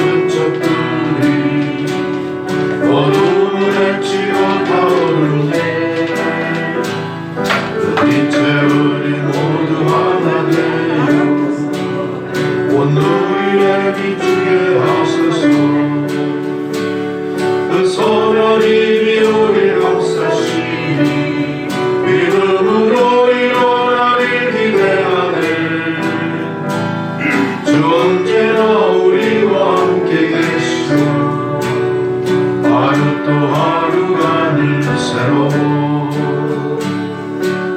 작은 촛불이 어둠을 헤치고 타오르네. 그 빛에 우리 모두 하나 되어 온누리에 비추게 하소서. 그 소년이 우리를 감싸시니 믿음으로 일어나길 기대하네. 주 언제나 우리와 함께 계시오. 하루 또 하루가 늘 새로워.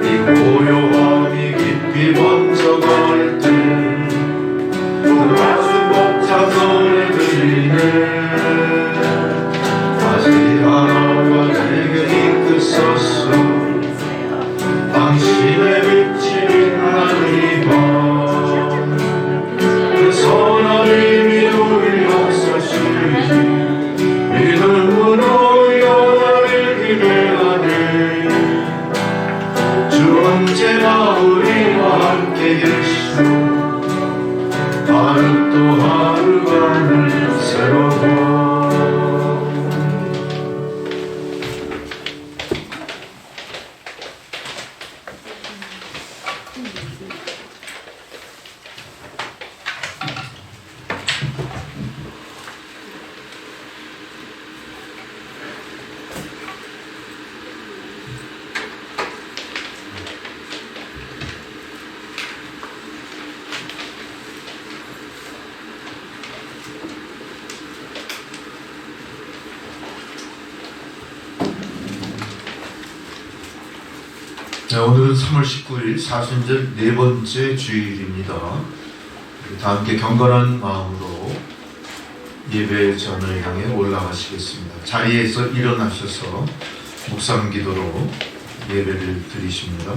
이 고요함이 깊이 번져갈 때 그 가슴 벅찬 노래 들리네. 아직 하나가 내게 이끄소서. 당신의 빛이 빛나는 이 밤 그 선한 힘이 우리 역사시니 믿음으로 영원을 기대하네. 주 언제나 우리와 함께 계시오. 하루 또 하루가 늘 새로워. 네, 오늘은 3월 19일 사순절 네 번째 주일입니다. 다 함께 경건한 마음으로 예배 전을 향해 올라가시겠습니다. 자리에서 일어나셔서 묵상 기도로 예배를 드리십니다.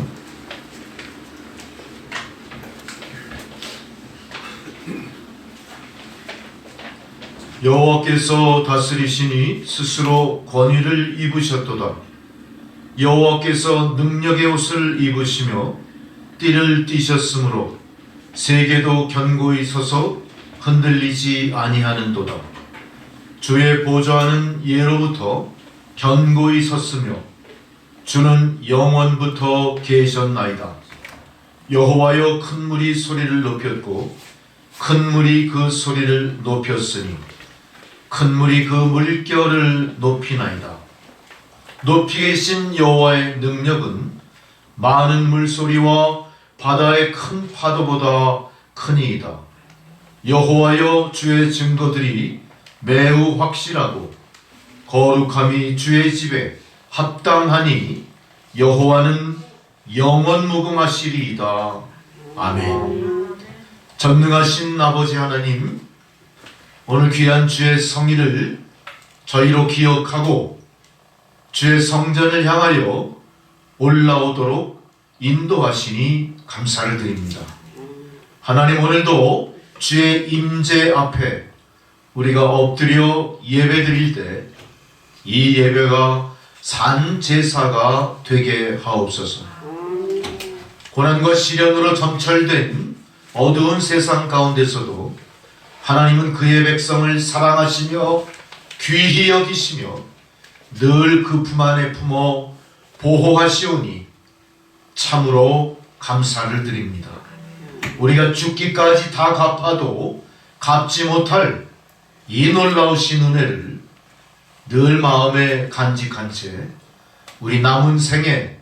여호와께서 다스리시니 스스로 권위를 입으셨도다. 여호와께서 능력의 옷을 입으시며 띠를 띠셨으므로 세계도 견고히 서서 흔들리지 아니하는도다. 주의 보좌는 예로부터 견고히 섰으며 주는 영원부터 계셨나이다. 여호와여, 큰 물이 소리를 높였고 큰 물이 그 소리를 높였으니 큰 물이 그 물결을 높이나이다. 높이 계신 여호와의 능력은 많은 물소리와 바다의 큰 파도보다 크니이다. 여호와여, 주의 증거들이 매우 확실하고 거룩함이 주의 집에 합당하니 여호와는 영원 무궁하시리이다. 아멘. 전능하신 아버지 하나님, 오늘 귀한 주의 성일을 저희로 기억하고 주의 성전을 향하여 올라오도록 인도하시니 감사를 드립니다. 하나님, 오늘도 주의 임재 앞에 우리가 엎드려 예배 드릴 때 이 예배가 산 제사가 되게 하옵소서. 고난과 시련으로 점철된 어두운 세상 가운데서도 하나님은 그의 백성을 사랑하시며 귀히 여기시며 늘 그 품 안에 품어 보호하시오니 참으로 감사를 드립니다. 우리가 죽기까지 다 갚아도 갚지 못할 이 놀라우신 은혜를 늘 마음에 간직한 채 우리 남은 생에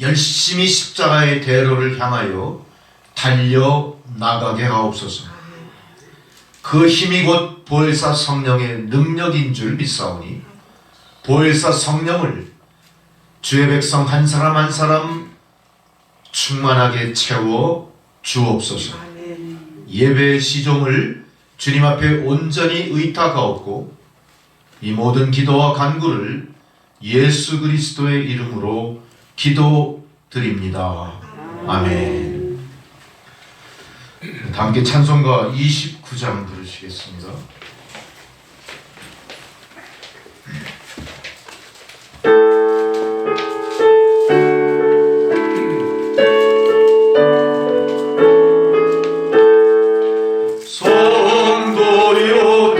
열심히 십자가의 대로를 향하여 달려나가게 하옵소서. 그 힘이 곧 보혜사 성령의 능력인 줄 믿사오니 보혜사 성령을 주의 백성 한 사람 한 사람 충만하게 채워 주옵소서. 예배의 시종을 주님 앞에 온전히 의탁하옵고 이 모든 기도와 간구를 예수 그리스도의 이름으로 기도드립니다. 아멘. 다 함께 찬송가 29장 부르시겠습니다. 성도여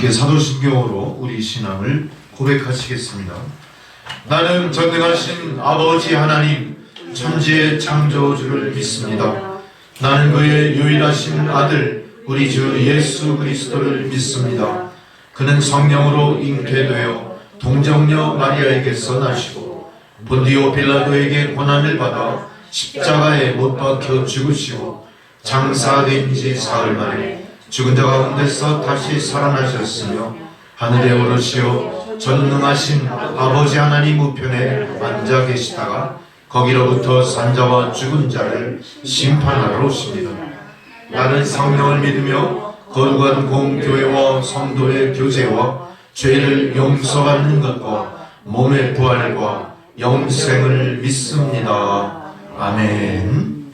함께 사도신경으로 우리 신앙을 고백하시겠습니다. 나는 전능하신 아버지 하나님 천지의 창조주를 믿습니다. 나는 그의 유일하신 아들 우리 주 예수 그리스도를 믿습니다. 그는 성령으로 잉태되어 동정녀 마리아에게서 나시고 본디오 빌라도에게 고난을 받아 십자가에 못 박혀 죽으시고 장사된 지 사흘 만에 죽은 자 가운데서 다시 살아나셨으며 하늘에 오르시어 전능하신 아버지 하나님 우편에 앉아 계시다가 거기로부터 산자와 죽은 자를 심판하러 오십니다. 나는 성령을 믿으며 거룩한 공교회와 성도의 교제와 죄를 용서받는 것과 몸의 부활과 영생을 믿습니다. 아멘.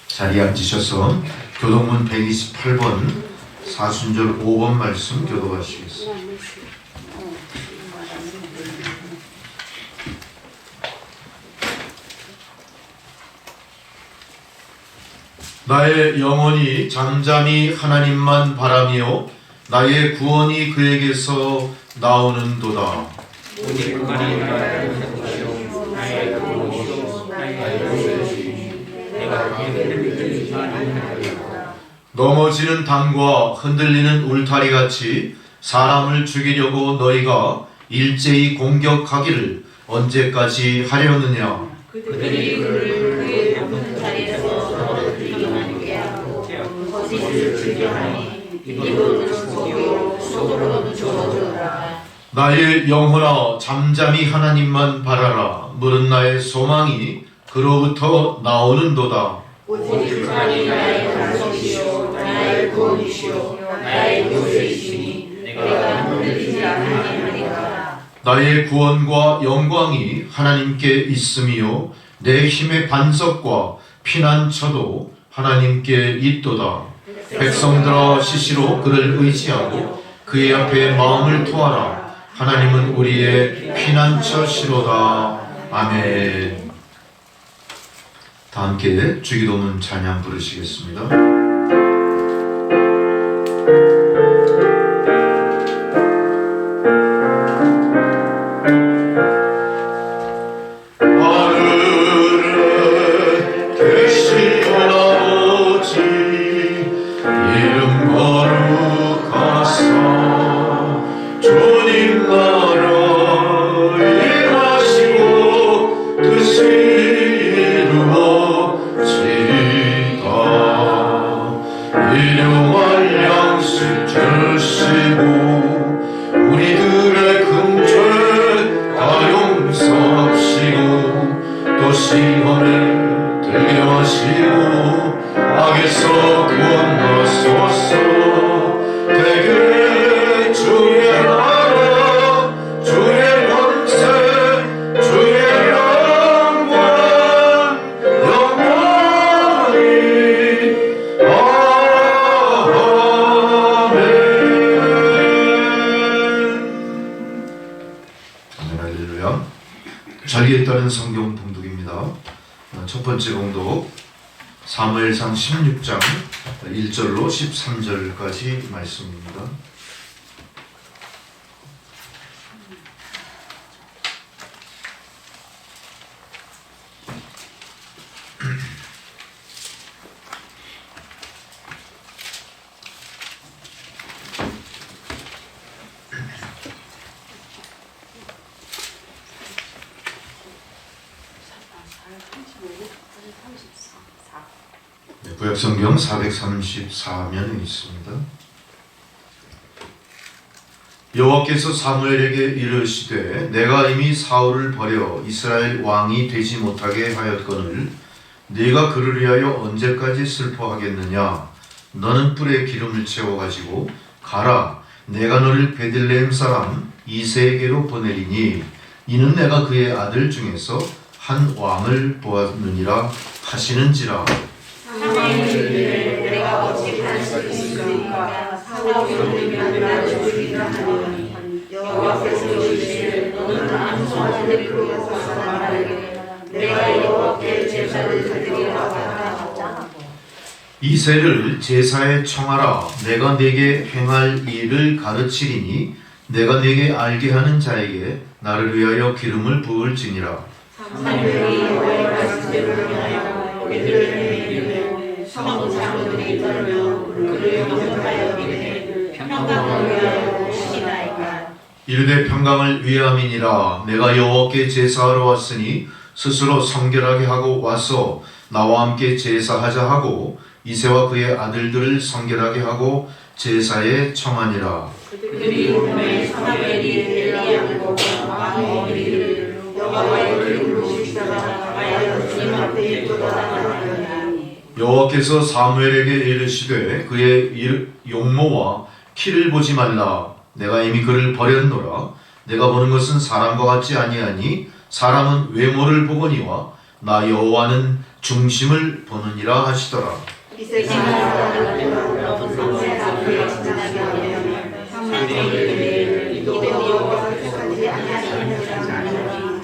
자리에 앉으셔서 교동문 128번 사순절 5번 말씀 교독하시겠습니다. 나의 영혼이 잠잠히 하나님만 바라며 나의 구원이 그에게서 나오는도다. 넘어지는 담과 흔들리는 울타리같이 사람을 죽이려고 너희가 일제히 공격하기를 언제까지 하려느냐. 그들이 그의 높은 자리에서 떨어뜨리게 하고 거짓을 즐겨하니 이로는 속이요 속으로는 주어주라. 나의 영혼아 잠잠히 하나님만 바라라. 물은 나의 소망이 그로부터 나오는도다. 오직 하나님이 나의 반석이시오 나의 구원이시오 나의 요새이시니 내가 흔들리지 아니하리라. 나의 구원과 영광이 하나님께 있음이요 내 힘의 반석과 피난처도 하나님께 있도다. 백성들아 시시로 그를 의지하고 그의 앞에 마음을 토하라. 하나님은 우리의 피난처시로다. 아멘. 다 함께 주기도문 찬양 부르시겠습니다. 자리에 따른 성경 봉독입니다. 첫 번째 봉독 사무엘상 16장 1절로 13절까지 말씀입니다. 구약성경 434면에 있습니다. 여호와께서 사무엘에게 이르시되 내가 이미 사울을 버려 이스라엘 왕이 되지 못하게 하였거늘 네가 그를 위하여 언제까지 슬퍼하겠느냐. 너는 뿔에 기름을 채워가지고 가라. 내가 너를 베들레헴 사람 이새에게로 보내리니 이는 내가 그의 아들 중에서 한 왕을 보았느니라 하시는지라. 내가 어찌 할 수 있으리까. 사울이 오면 나를 죽이라 하니 여호와께서 이르시되 너는 암송하되 그에서 말하되 내가 여호와께 제사를 드리러 왔다. 이새를 제사에 청하라. 내가 네게 행할 일을 가르치리니 내가 네게 알게 하는 자에게 나를 위하여 기름을 부을지니라. 사무엘이 여호와의 말씀대로 행하여 그들을 이르되 성읍 장로들이 떨며 그를 영접하여 이르되 평강을 위하여 오시나이까. 이르되 평강을 위함이니라. 내가 여호와께 제사하러 왔으니 스스로 성결하게 하고 와서 나와 함께 제사하자 하고 이새와 그의 아들들을 성결하게 하고 제사에 청하니라. 그들이 오매 사무엘이 엘리야를 보고 왕의 이르기를 여호와의 기름을 부으시다가 과연 주님 앞에 있도다 하더니 여호와께서 사무엘에게 이르시되 그의 용모와 키를 보지 말라. 내가 이미 그를 버렸노라. 내가 보는 것은 사람과 같지 아니하니 사람은 외모를 보거니와 나 여호와는 중심을 보느니라 하시더라. 이새가 사람을 불러 사무엘 앞에 지나게 하며 사무엘이 이도 여호와가 택하지 아니하시느니라.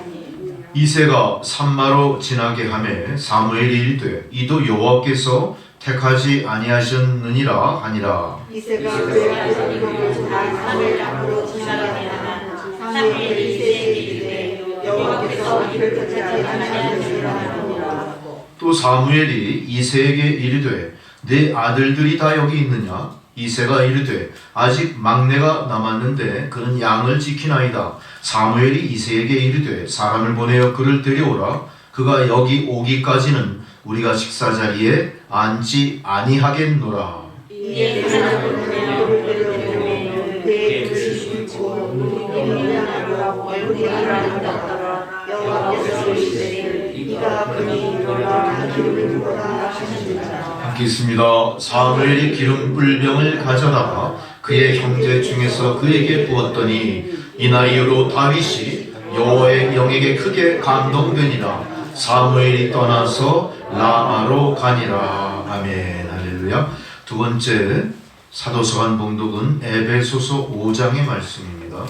이새가 산마로 지나게 하매 사무엘이 이르되 이도 여호와께서 택하지 아니하셨느니라 하니라. 이새가 그의 아들들을 다 사무엘 앞으로 지나가게 하나 사무엘이 이새에게 이르되 여호와께서 이를 택하지 아니하시느니라 하니라. 또 사무엘이 이새에게 이르되 네 아들들이 다 여기 있느냐? 이새가 이르되 아직 막내가 남았는데 그는 양을 지키나이다. 사무엘이 이새에게 이르되 사람을 보내어 그를 데려오라. 그가 여기 오기까지는 우리가 식사 자리에 앉지 아니하겠노라. 이에 하나님을 보내어 그를 데려오매 그의 뜻이 있고 눈이 미련하고 얼굴이 아름답더라. 여호와께서 이르시되 네가 그니 일어나 기름을 부어라 하시니라. 함께 있습니다. 사무엘이 기름 뿔병을 가져다가 그의 형제 중에서 그에게 부었더니 이날 이후로 다윗이 여호와의 영에게 크게 감동되니라. 사무엘이 떠나서 라마로 가니라. 아멘. 할렐루야. 두 번째 사도서관 봉독은 에베소서 5장의 말씀입니다.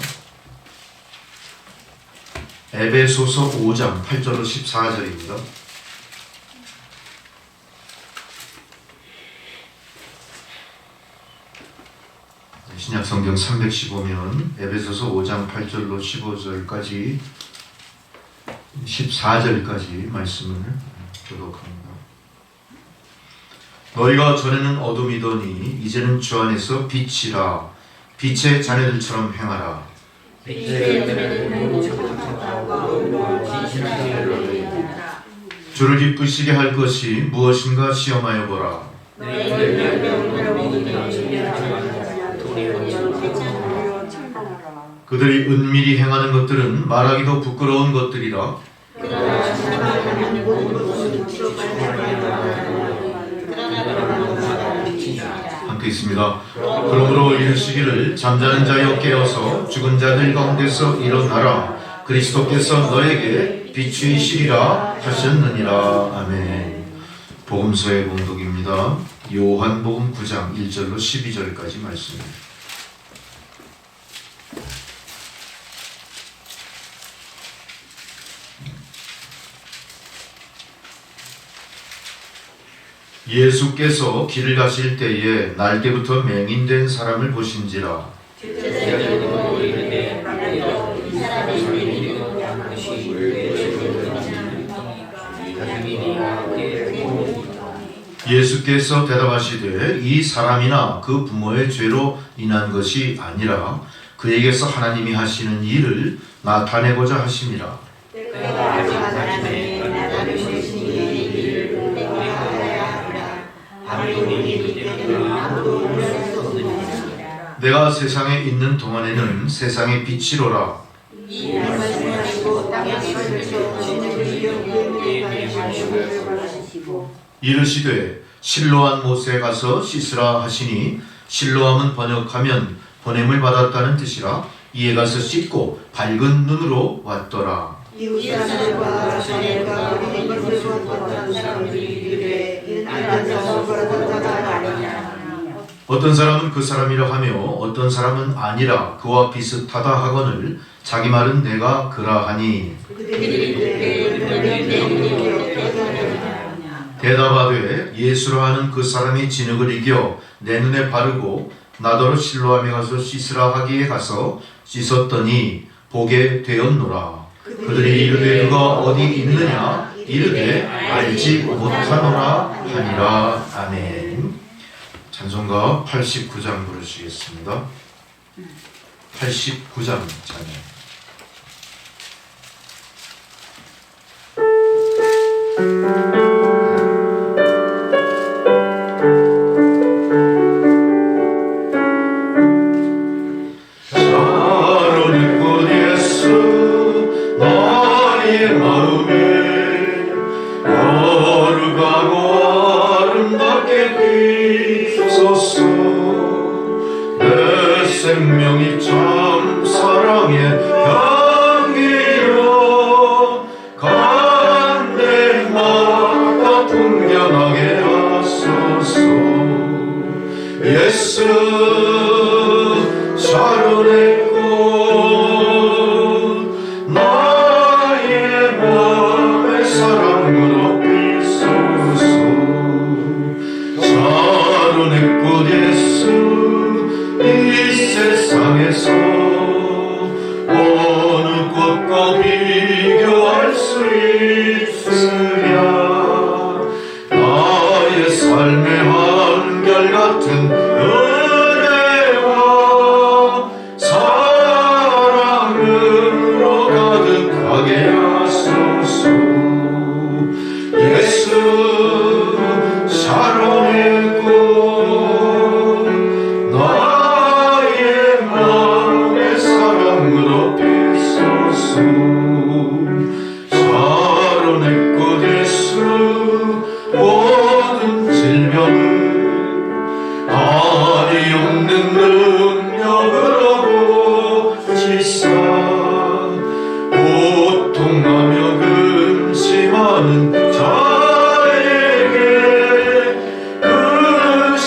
에베소서 5장 8절로 14절입니다. 신약성경 315면 에베소서 5장 8절로 15절까지 14절까지 말씀을 교독합니다. 너희가 전에는 어둠이더니 이제는 주 안에서 빛이라. 빛의 자녀들처럼 행하라. 주를 기쁘시게 할 것이 무엇인가 시험하여 보라. 그들이 은밀히 행하는 것들은 말하기도 부끄러운 것들이라. 함께 있습니다. 그러므로 이르시기를 잠자는 자여 깨어서 죽은 자들 가운데서 일어나라. 그리스도께서 너에게 비추이시리라 하셨느니라. 아멘. 복음서의 봉독입니다. 요한복음 9장 1절로 12절까지 말씀입니다. 예수께서 길을 가실 때에 날개부터 맹인된 사람을 보신지라. 예수께서 대답하시되 이 사람이나 그 부모의 죄로 인한 것이 아니라 그에게서 하나님이 하시는 일을 나타내고자 하심이라. 내가 세상에 있는 동안에는 세상의 빛이로라. 이르시되 실로암 못에 가서 씻으라 하시니 실로암은 번역하면 보냄을 받았다는 뜻이라. 이에 가서 씻고 밝은 눈으로 왔더라. 이웃 사람들과 자녀가 어린 것을 보았던 사람들이 이르되 이는 앉아서 걸어갔다가 아니냐. 어떤 사람은 그 사람이라 하며 어떤 사람은 아니라 그와 비슷하다 하거늘 자기 말은 내가 그라하니. 대답하되 예수라 하는 그 사람이 진흙을 이겨 내 눈에 바르고 나더러 실로암에 가서 씻으라 하기에 가서 씻었더니 보게 되었노라. 그들이 이르되 그가 어디 있느냐 이르되 알지 못하노라 하니라. 아멘. 찬송가 89장 부르시겠습니다. 89장 찬양. 생명이 참 사랑의 향기여 간 데마다 풍겨나게 하소서. 예수 샤론의 꽃 나의 맘의 사랑으로 비소서. 샤론의 꽃 예수 이 세상에서 어느 꽃과 비교할 수 있으랴. 나의 삶의 한결같은 은혜와 사랑으로 가득하게 하소서. 예수 샤론의 꽃 샤론의 꽃 예수 모든 질병을 아니 없는 능력으로 고치사 고통하며 근심하는 자에게 크신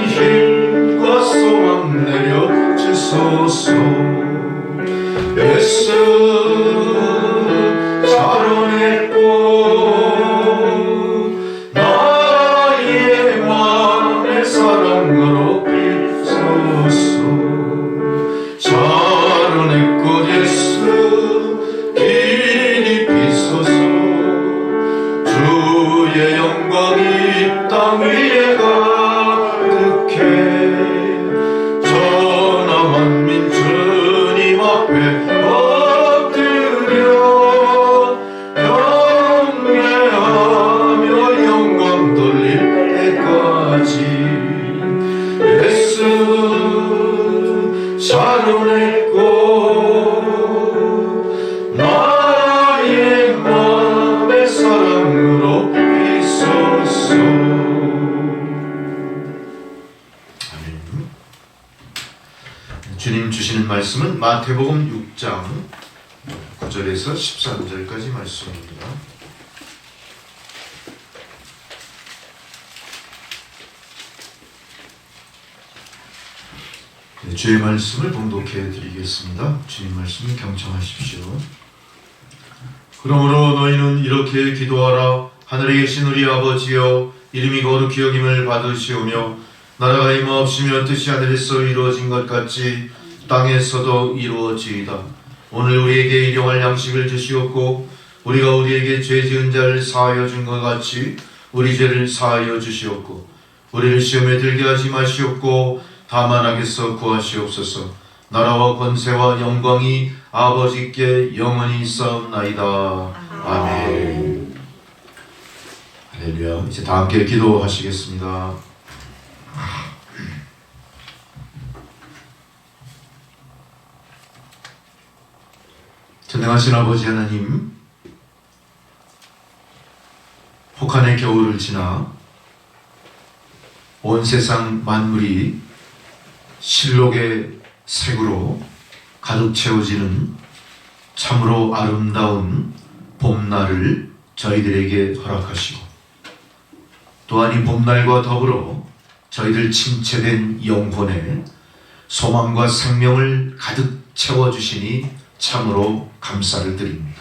힘과 소망 내려 주소서. 예수 샤론의 꽃 나의 맘의 사랑으로 비소서. 샤론의 꽃 예수 길이 비소서. 주의 영광이 땅 위에 가득해 전하 만민 주님 앞에 샤론의 꽃 나의 맘의 사랑으로 비소서. 아멘. 주님 주시는 말씀은 마태복음 6장 9절에서 13절까지 말씀입니다. 주의 말씀을 봉독해 드리겠습니다. 주님 말씀을 경청하십시오. 그러므로 너희는 이렇게 기도하라. 하늘에 계신 우리 아버지여, 이름이 거룩히 여김을 받으시오며 나라가 임하옵시며 뜻이 하늘에서 이루어진 것 같이 땅에서도 이루어지이다. 오늘 우리에게 일용할 양식을 주시옵고 우리가 우리에게 죄 지은 자를 사하여 준 것 같이 우리 죄를 사하여 주시옵고 우리를 시험에 들게 하지 마시옵고 다만 악에서 구하시옵소서. 나라와 권세와 영광이 아버지께 영원히 있사옵나이다. 아멘. 할렐루야. 이제 다 함께 기도하시겠습니다. 전능하신 아버지 하나님, 혹한의 겨울을 지나 온 세상 만물이 실록의 색으로 가득 채워지는 참으로 아름다운 봄날을 저희들에게 허락하시고 또한 이 봄날과 더불어 저희들 침체된 영혼에 소망과 생명을 가득 채워주시니 참으로 감사를 드립니다.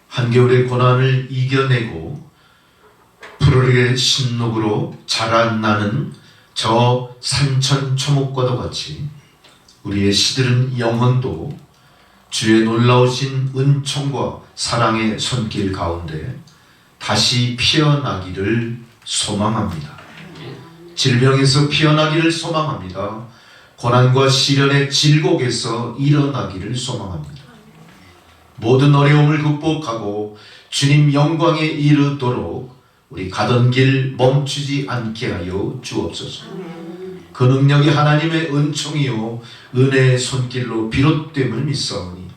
한겨울의 고난을 이겨내고 가로리의 신록으로 자라나는 저 산천 초목과도 같이 우리의 시들은 영혼도 주의 놀라우신 은총과 사랑의 손길 가운데 다시 피어나기를 소망합니다. 질병에서 피어나기를 소망합니다. 고난과 시련의 질곡에서 일어나기를 소망합니다. 모든 어려움을 극복하고 주님 영광에 이르도록 우리 가던 길 멈추지 않게 하여 주옵소서. 그 능력이 하나님의 은총이요 은혜의 손길로 비롯됨을 믿사오니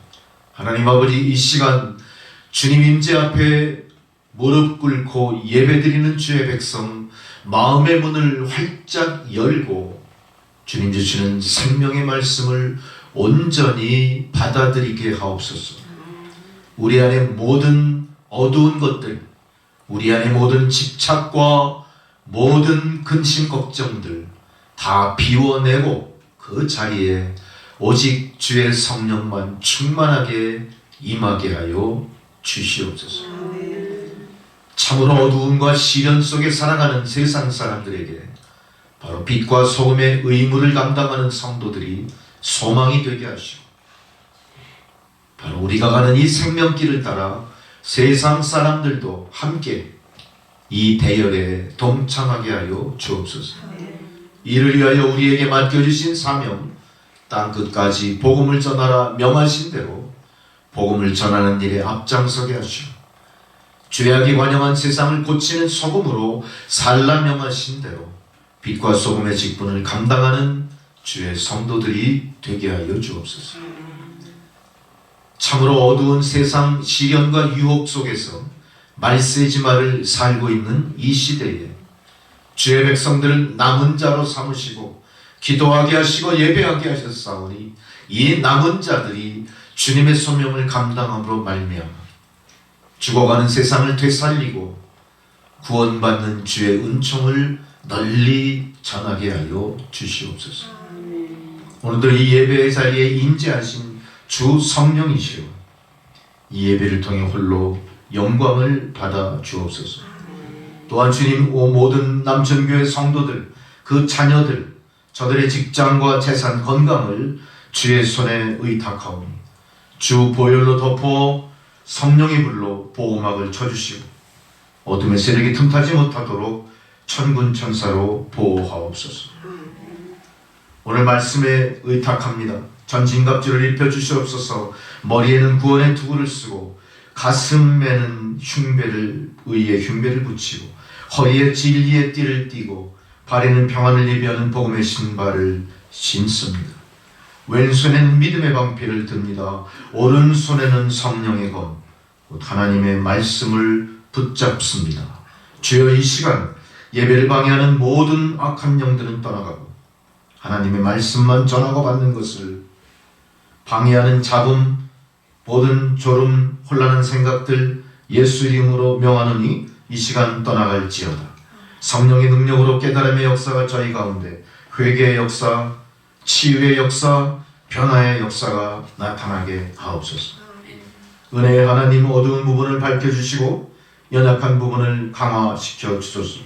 하나님 아버지, 이 시간 주님 임재 앞에 무릎 꿇고 예배드리는 주의 백성 마음의 문을 활짝 열고 주님 주시는 생명의 말씀을 온전히 받아들이게 하옵소서. 우리 안에 모든 어두운 것들, 우리 안에 모든 집착과 모든 근심 걱정들 다 비워내고 그 자리에 오직 주의 성령만 충만하게 임하게 하여 주시옵소서. 참으로 어두움과 시련 속에 살아가는 세상 사람들에게 바로 빛과 소금의 의무를 감당하는 성도들이 소망이 되게 하시고, 바로 우리가 가는 이 생명길을 따라 세상 사람들도 함께 이 대열에 동참하게 하여 주옵소서. 이를 위하여 우리에게 맡겨주신 사명, 땅끝까지 복음을 전하라 명하신 대로 복음을 전하는 일에 앞장서게 하시고, 죄악이 관영한 세상을 고치는 소금으로 살라 명하신 대로 빛과 소금의 직분을 감당하는 주의 성도들이 되게 하여 주옵소서. 참으로 어두운 세상 시련과 유혹 속에서 말세지마를 살고 있는 이 시대에 주의 백성들을 남은 자로 삼으시고 기도하게 하시고 예배하게 하셨사오니 이 남은 자들이 주님의 소명을 감당함으로 말미암아 죽어가는 세상을 되살리고 구원받는 주의 은총을 널리 전하게 하여 주시옵소서. 오늘도 이 예배의 자리에 임재하신 주 성령이시오, 이 예배를 통해 홀로 영광을 받아 주옵소서. 또한 주님, 모든 남천교회 성도들, 그 자녀들, 저들의 직장과 재산, 건강을 주의 손에 의탁하오니 주 보혈로 덮어 성령의 불로 보호막을 쳐주시고 어둠의 세력이 틈타지 못하도록 천군 천사로 보호하옵소서. 오늘 말씀에 의탁합니다. 전진갑주를 입혀주시옵소서. 머리에는 구원의 투구를 쓰고 가슴에는 의의 흉배를 붙이고 허리에 진리의 띠를 띠고 발에는 평안을 예비하는 복음의 신발을 신습니다. 왼손에는 믿음의 방패를 듭니다. 오른손에는 성령의 건, 곧 하나님의 말씀을 붙잡습니다. 주여, 이 시간 예배를 방해하는 모든 악한 영들은 떠나가고 하나님의 말씀만 전하고 받는 것을 방해하는 잡음, 모든 졸음, 혼란한 생각들 예수 이름으로 명하노니 이 시간 떠나갈지어다. 성령의 능력으로 깨달음의 역사가 저희 가운데, 회개의 역사, 치유의 역사, 변화의 역사가 나타나게 하옵소서. 은혜의 하나님, 어두운 부분을 밝혀주시고 연약한 부분을 강화시켜 주소서.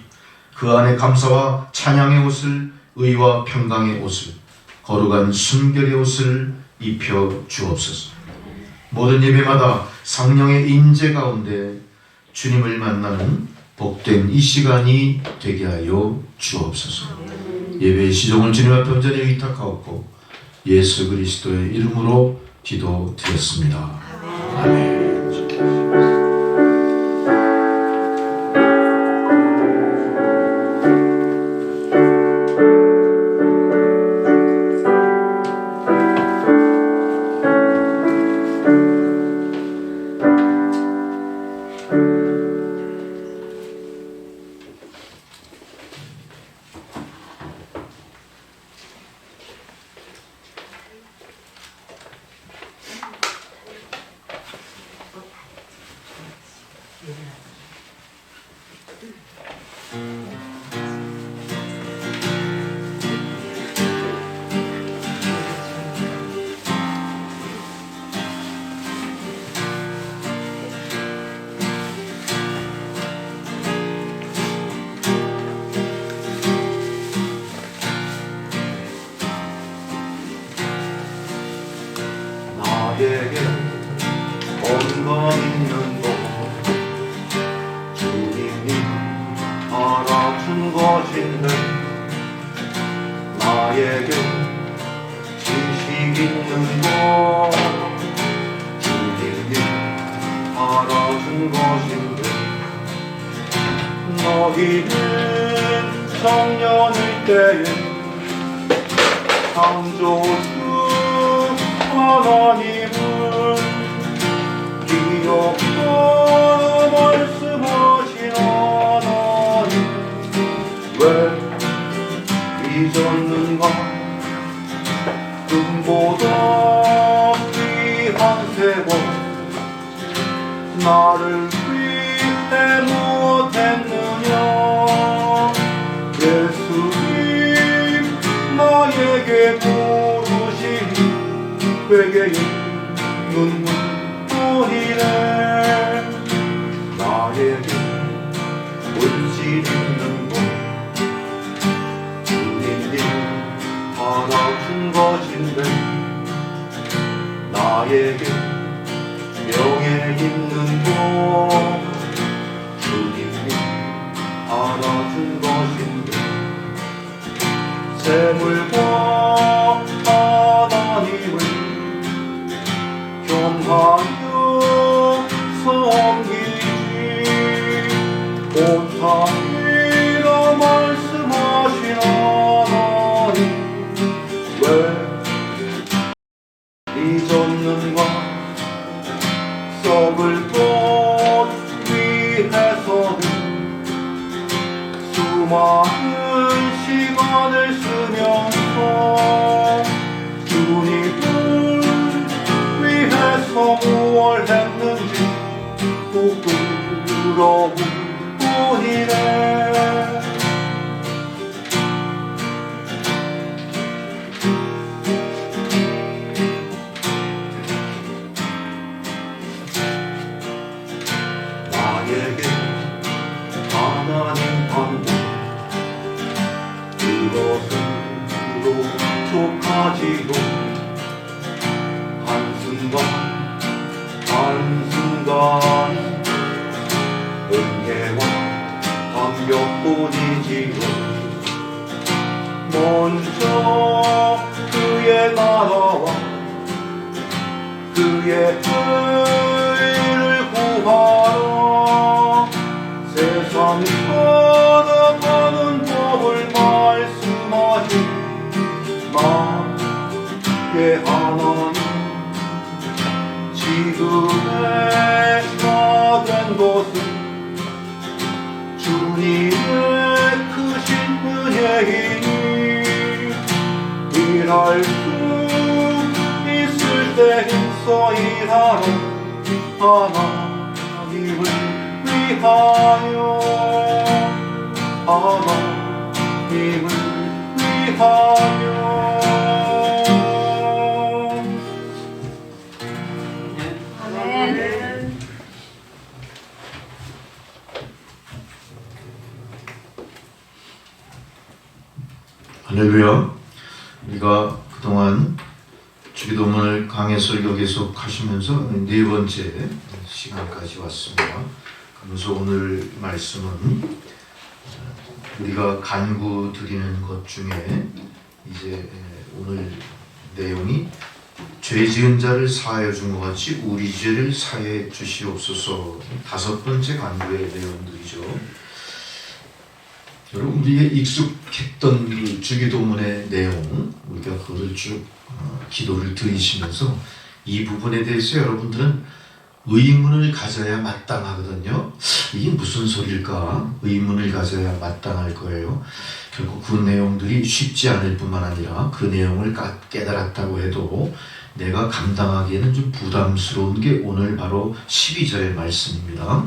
그 안에 감사와 찬양의 옷을, 의와 평강의 옷을, 거룩한 순결의 옷을 입혀 주옵소서. 모든 예배마다 성령의 임재 가운데 주님을 만나는 복된 이 시간이 되게 하여 주옵소서. 예배의 시종을 주님 앞에 온전히 의탁하옵고 예수 그리스도의 이름으로 기도드렸습니다. 아멘. 알아준 것인데 나에게 지식 있는 것 주님이 알아준 것인데 너희는 청년일 때에 창조주 하나님은 기억하라 말씀하신 하나님 왜 잊었는가 금보다 귀한 세월 나를 위해 무엇했느냐 예수님 나에게 물으시니 회개의 눈물뿐이네 나에게 본질 있는 것 주님이 알아준 것인데 나에게 명예 있는 것 주님이 알아준 것인데 샘물과 하나님을 겸하여 섬기지 옳다니라 말씀하신 하나님 왜 잊었는가 썩을 것 위해서는 수많은 시간을 쓰면서 주님을 위해서 무얼 했는지 부끄러운 뿐이네 나에게 하나님 방법 그것으로 족하지요 한순간 은혜와 감격뿐이지요 먼저 그의 나라와 그의 의를 구하라 세상 살아가는 법을 말씀하신 나의 하나님 지금의 나된 것은 주님의 크신 은혜이니 일할 수 있을 때 힘써 일하러 하나님을 위하여 하나님을 위하여 아멘. 할렐루야. 우리가 그동안 주기도문을 강해설교 계속 하시면서 네 번째 시간까지 왔습니다. 그래서 오늘 말씀은 우리가 간구 드리는 것 중에 이제 오늘 내용이 죄 지은 자를 사하여 준 것 같이 우리 죄를 사해 주시옵소서. 다섯 번째 간구의 내용들이죠. 여러분 우리의 익숙했던 그 주기도문의 내용 우리가 그걸 쭉 기도를 드리시면서 이 부분에 대해서 여러분들은 의문을 가져야 마땅하거든요. 이게 무슨 소리일까? 의문을 가져야 마땅할 거예요. 결국 그 내용들이 쉽지 않을 뿐만 아니라 그 내용을 깨달았다고 해도 내가 감당하기에는 좀 부담스러운 게 오늘 바로 12절의 말씀입니다.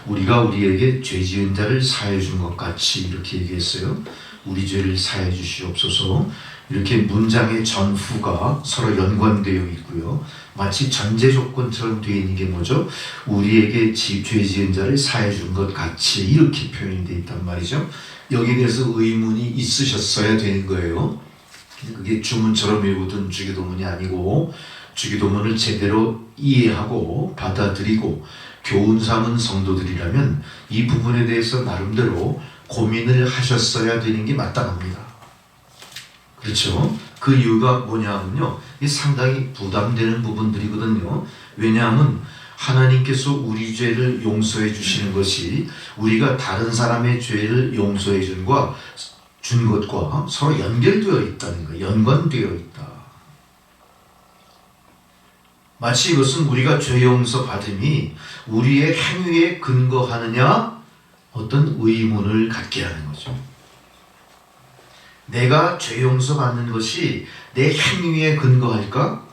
우리가 우리에게 죄 지은 자를 사해 준 것 같이 이렇게 얘기했어요. 우리 죄를 사해 주시옵소서. 이렇게 문장의 전후가 서로 연관되어 있고요. 마치 전제 조건처럼 되어 있는 게 뭐죠? 우리에게 죄 지은 자를 사해 준 것 같이 이렇게 표현이 되어 있단 말이죠. 여기에 대해서 의문이 있으셨어야 되는 거예요. 그게 주문처럼 외우던 주기도문이 아니고 주기도문을 제대로 이해하고 받아들이고 교훈 삼은 성도들이라면 이 부분에 대해서 나름대로 고민을 하셨어야 되는 게 마땅합니다. 그렇죠? 그 이유가 뭐냐면요, 이게 상당히 부담되는 부분들이거든요. 왜냐하면 하나님께서 우리 죄를 용서해 주시는 것이 우리가 다른 사람의 죄를 용서해 준 것과 서로 연결되어 있다는 거예요. 연관되어 있다. 마치 이것은 우리가 죄 용서 받음이 우리의 행위에 근거하느냐 어떤 의문을 갖게 하는 거죠. 내가 죄 용서 받는 것이 내 행위에 근거할까?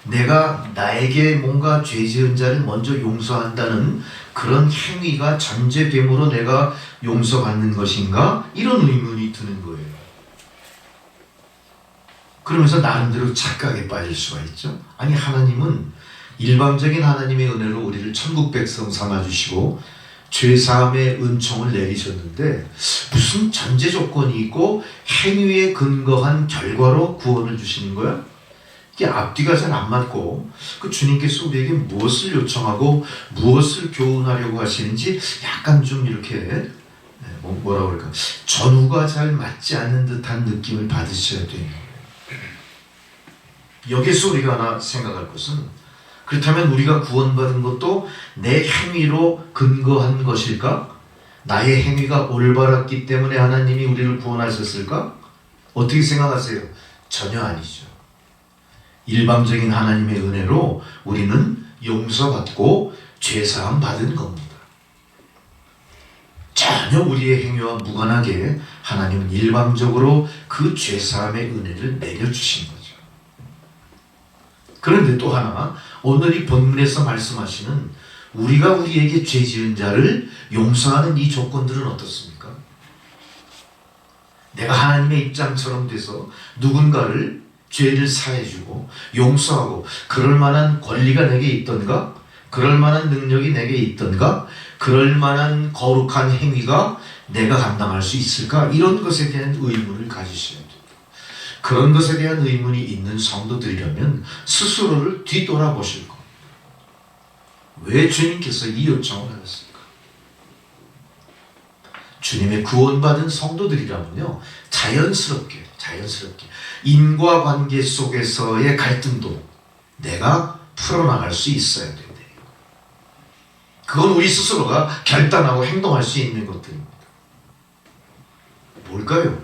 내가 나에게 뭔가 죄 지은 자를 먼저 용서한다는 그런 행위가 전제됨으로 내가 용서받는 것인가? 이런 의문이 드는 거예요. 그러면서 나름대로 착각에 빠질 수가 있죠. 아니, 하나님은 일방적인 하나님의 은혜로 우리를 천국 백성 삼아주시고 죄사함의 은총을 내리셨는데 무슨 전제 조건이 있고 행위에 근거한 결과로 구원을 주시는 거야? 이게 앞뒤가 잘 안 맞고 그 주님께서 우리에게 무엇을 요청하고 무엇을 교훈하려고 하시는지 약간 좀 이렇게 뭐라 그럴까, 전후가 잘 맞지 않는 듯한 느낌을 받으셔야 돼요. 여기서 우리가 하나 생각할 것은, 그렇다면 우리가 구원받은 것도 내 행위로 근거한 것일까? 나의 행위가 올바랐기 때문에 하나님이 우리를 구원하셨을까? 어떻게 생각하세요? 전혀 아니죠. 일방적인 하나님의 은혜로 우리는 용서받고 죄사함 받은 겁니다. 전혀 우리의 행위와 무관하게 하나님은 일방적으로 그 죄사함의 은혜를 내려주신 거죠. 그런데 또 하나, 오늘 이 본문에서 말씀하시는 우리가 우리에게 죄 지은 자를 용서하는 이 조건들은 어떻습니까? 내가 하나님의 입장처럼 돼서 누군가를 죄를 사해주고 용서하고 그럴 만한 권리가 내게 있던가? 그럴 만한 능력이 내게 있던가? 그럴 만한 거룩한 행위가 내가 감당할 수 있을까? 이런 것에 대한 의문을 가지셔야 돼요. 그런 것에 대한 의문이 있는 성도들이라면 스스로를 뒤돌아보실 겁니다. 왜 주님께서 이 요청을 하셨을까? 주님의 구원받은 성도들이라면요, 자연스럽게 인과관계 속에서의 갈등도 내가 풀어나갈 수 있어야 된대요. 그건 우리 스스로가 결단하고 행동할 수 있는 것들입니다. 뭘까요?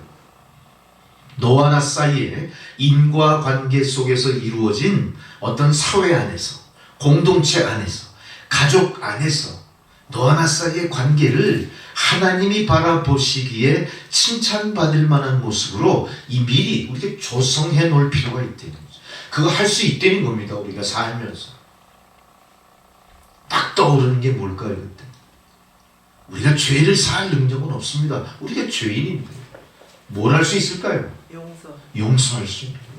너와 나 사이에 인과관계 속에서 이루어진 어떤 사회 안에서, 공동체 안에서, 가족 안에서 너와 나 사이의 관계를 하나님이 바라보시기에 칭찬받을 만한 모습으로 이 미리 우리가 조성해 놓을 필요가 있다는 거죠. 그거 할 수 있다는 겁니다. 우리가 살면서 딱 떠오르는 게 뭘까요? 그때 우리가 죄를 살 능력은 없습니다. 우리가 죄인인데 뭘 할 수 있을까요? 용서할 수 있는 거예요.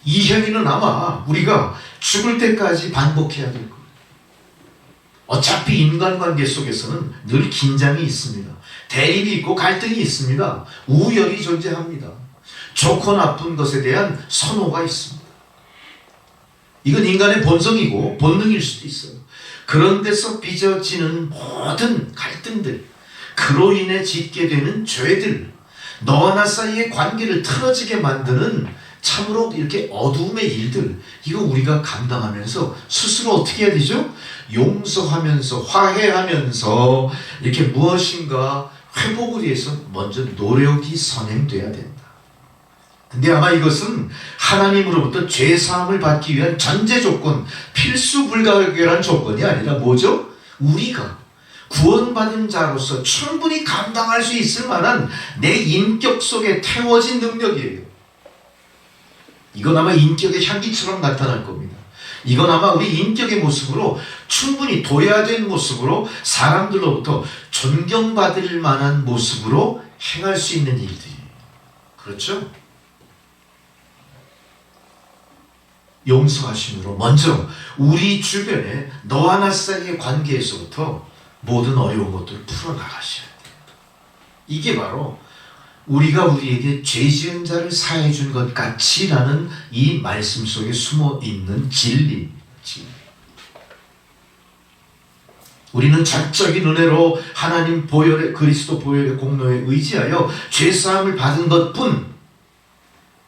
이 행위는 아마 우리가 죽을 때까지 반복해야 될 거예요. 어차피 인간관계 속에서는 늘 긴장이 있습니다. 대립이 있고 갈등이 있습니다. 우열이 존재합니다. 좋고 나쁜 것에 대한 선호가 있습니다. 이건 인간의 본성이고 본능일 수도 있어요. 그런 데서 빚어지는 모든 갈등들, 그로 인해 짓게 되는 죄들, 너와 나 사이의 관계를 틀어지게 만드는 참으로 이렇게 어두움의 일들, 이거 우리가 감당하면서 스스로 어떻게 해야 되죠? 용서하면서 화해하면서 이렇게 무엇인가 회복을 위해서 먼저 노력이 선행돼야 된다. 근데 아마 이것은 하나님으로부터 죄사함을 받기 위한 전제 조건, 필수 불가결한 조건이 아니라 뭐죠? 우리가 구원받은 자로서 충분히 감당할 수 있을 만한 내 인격 속에 태워진 능력이에요. 이건 아마 인격의 향기처럼 나타날 겁니다. 이건 아마 우리 인격의 모습으로 충분히 도야된 모습으로 사람들로부터 존경받을 만한 모습으로 행할 수 있는 일들이에요. 그렇죠? 용서하심으로 먼저 우리 주변에 너와 나 사이의 관계에서부터 모든 어려운 것들을 풀어나가셔야 돼요. 이게 바로 우리가 우리에게 죄 지은 자를 사해 준 것 같이라는 이 말씀 속에 숨어 있는 진리입니다. 우리는 전적인 은혜로 하나님 보혈의 그리스도 보혈의 공로에 의지하여 죄사함을 받은 것뿐,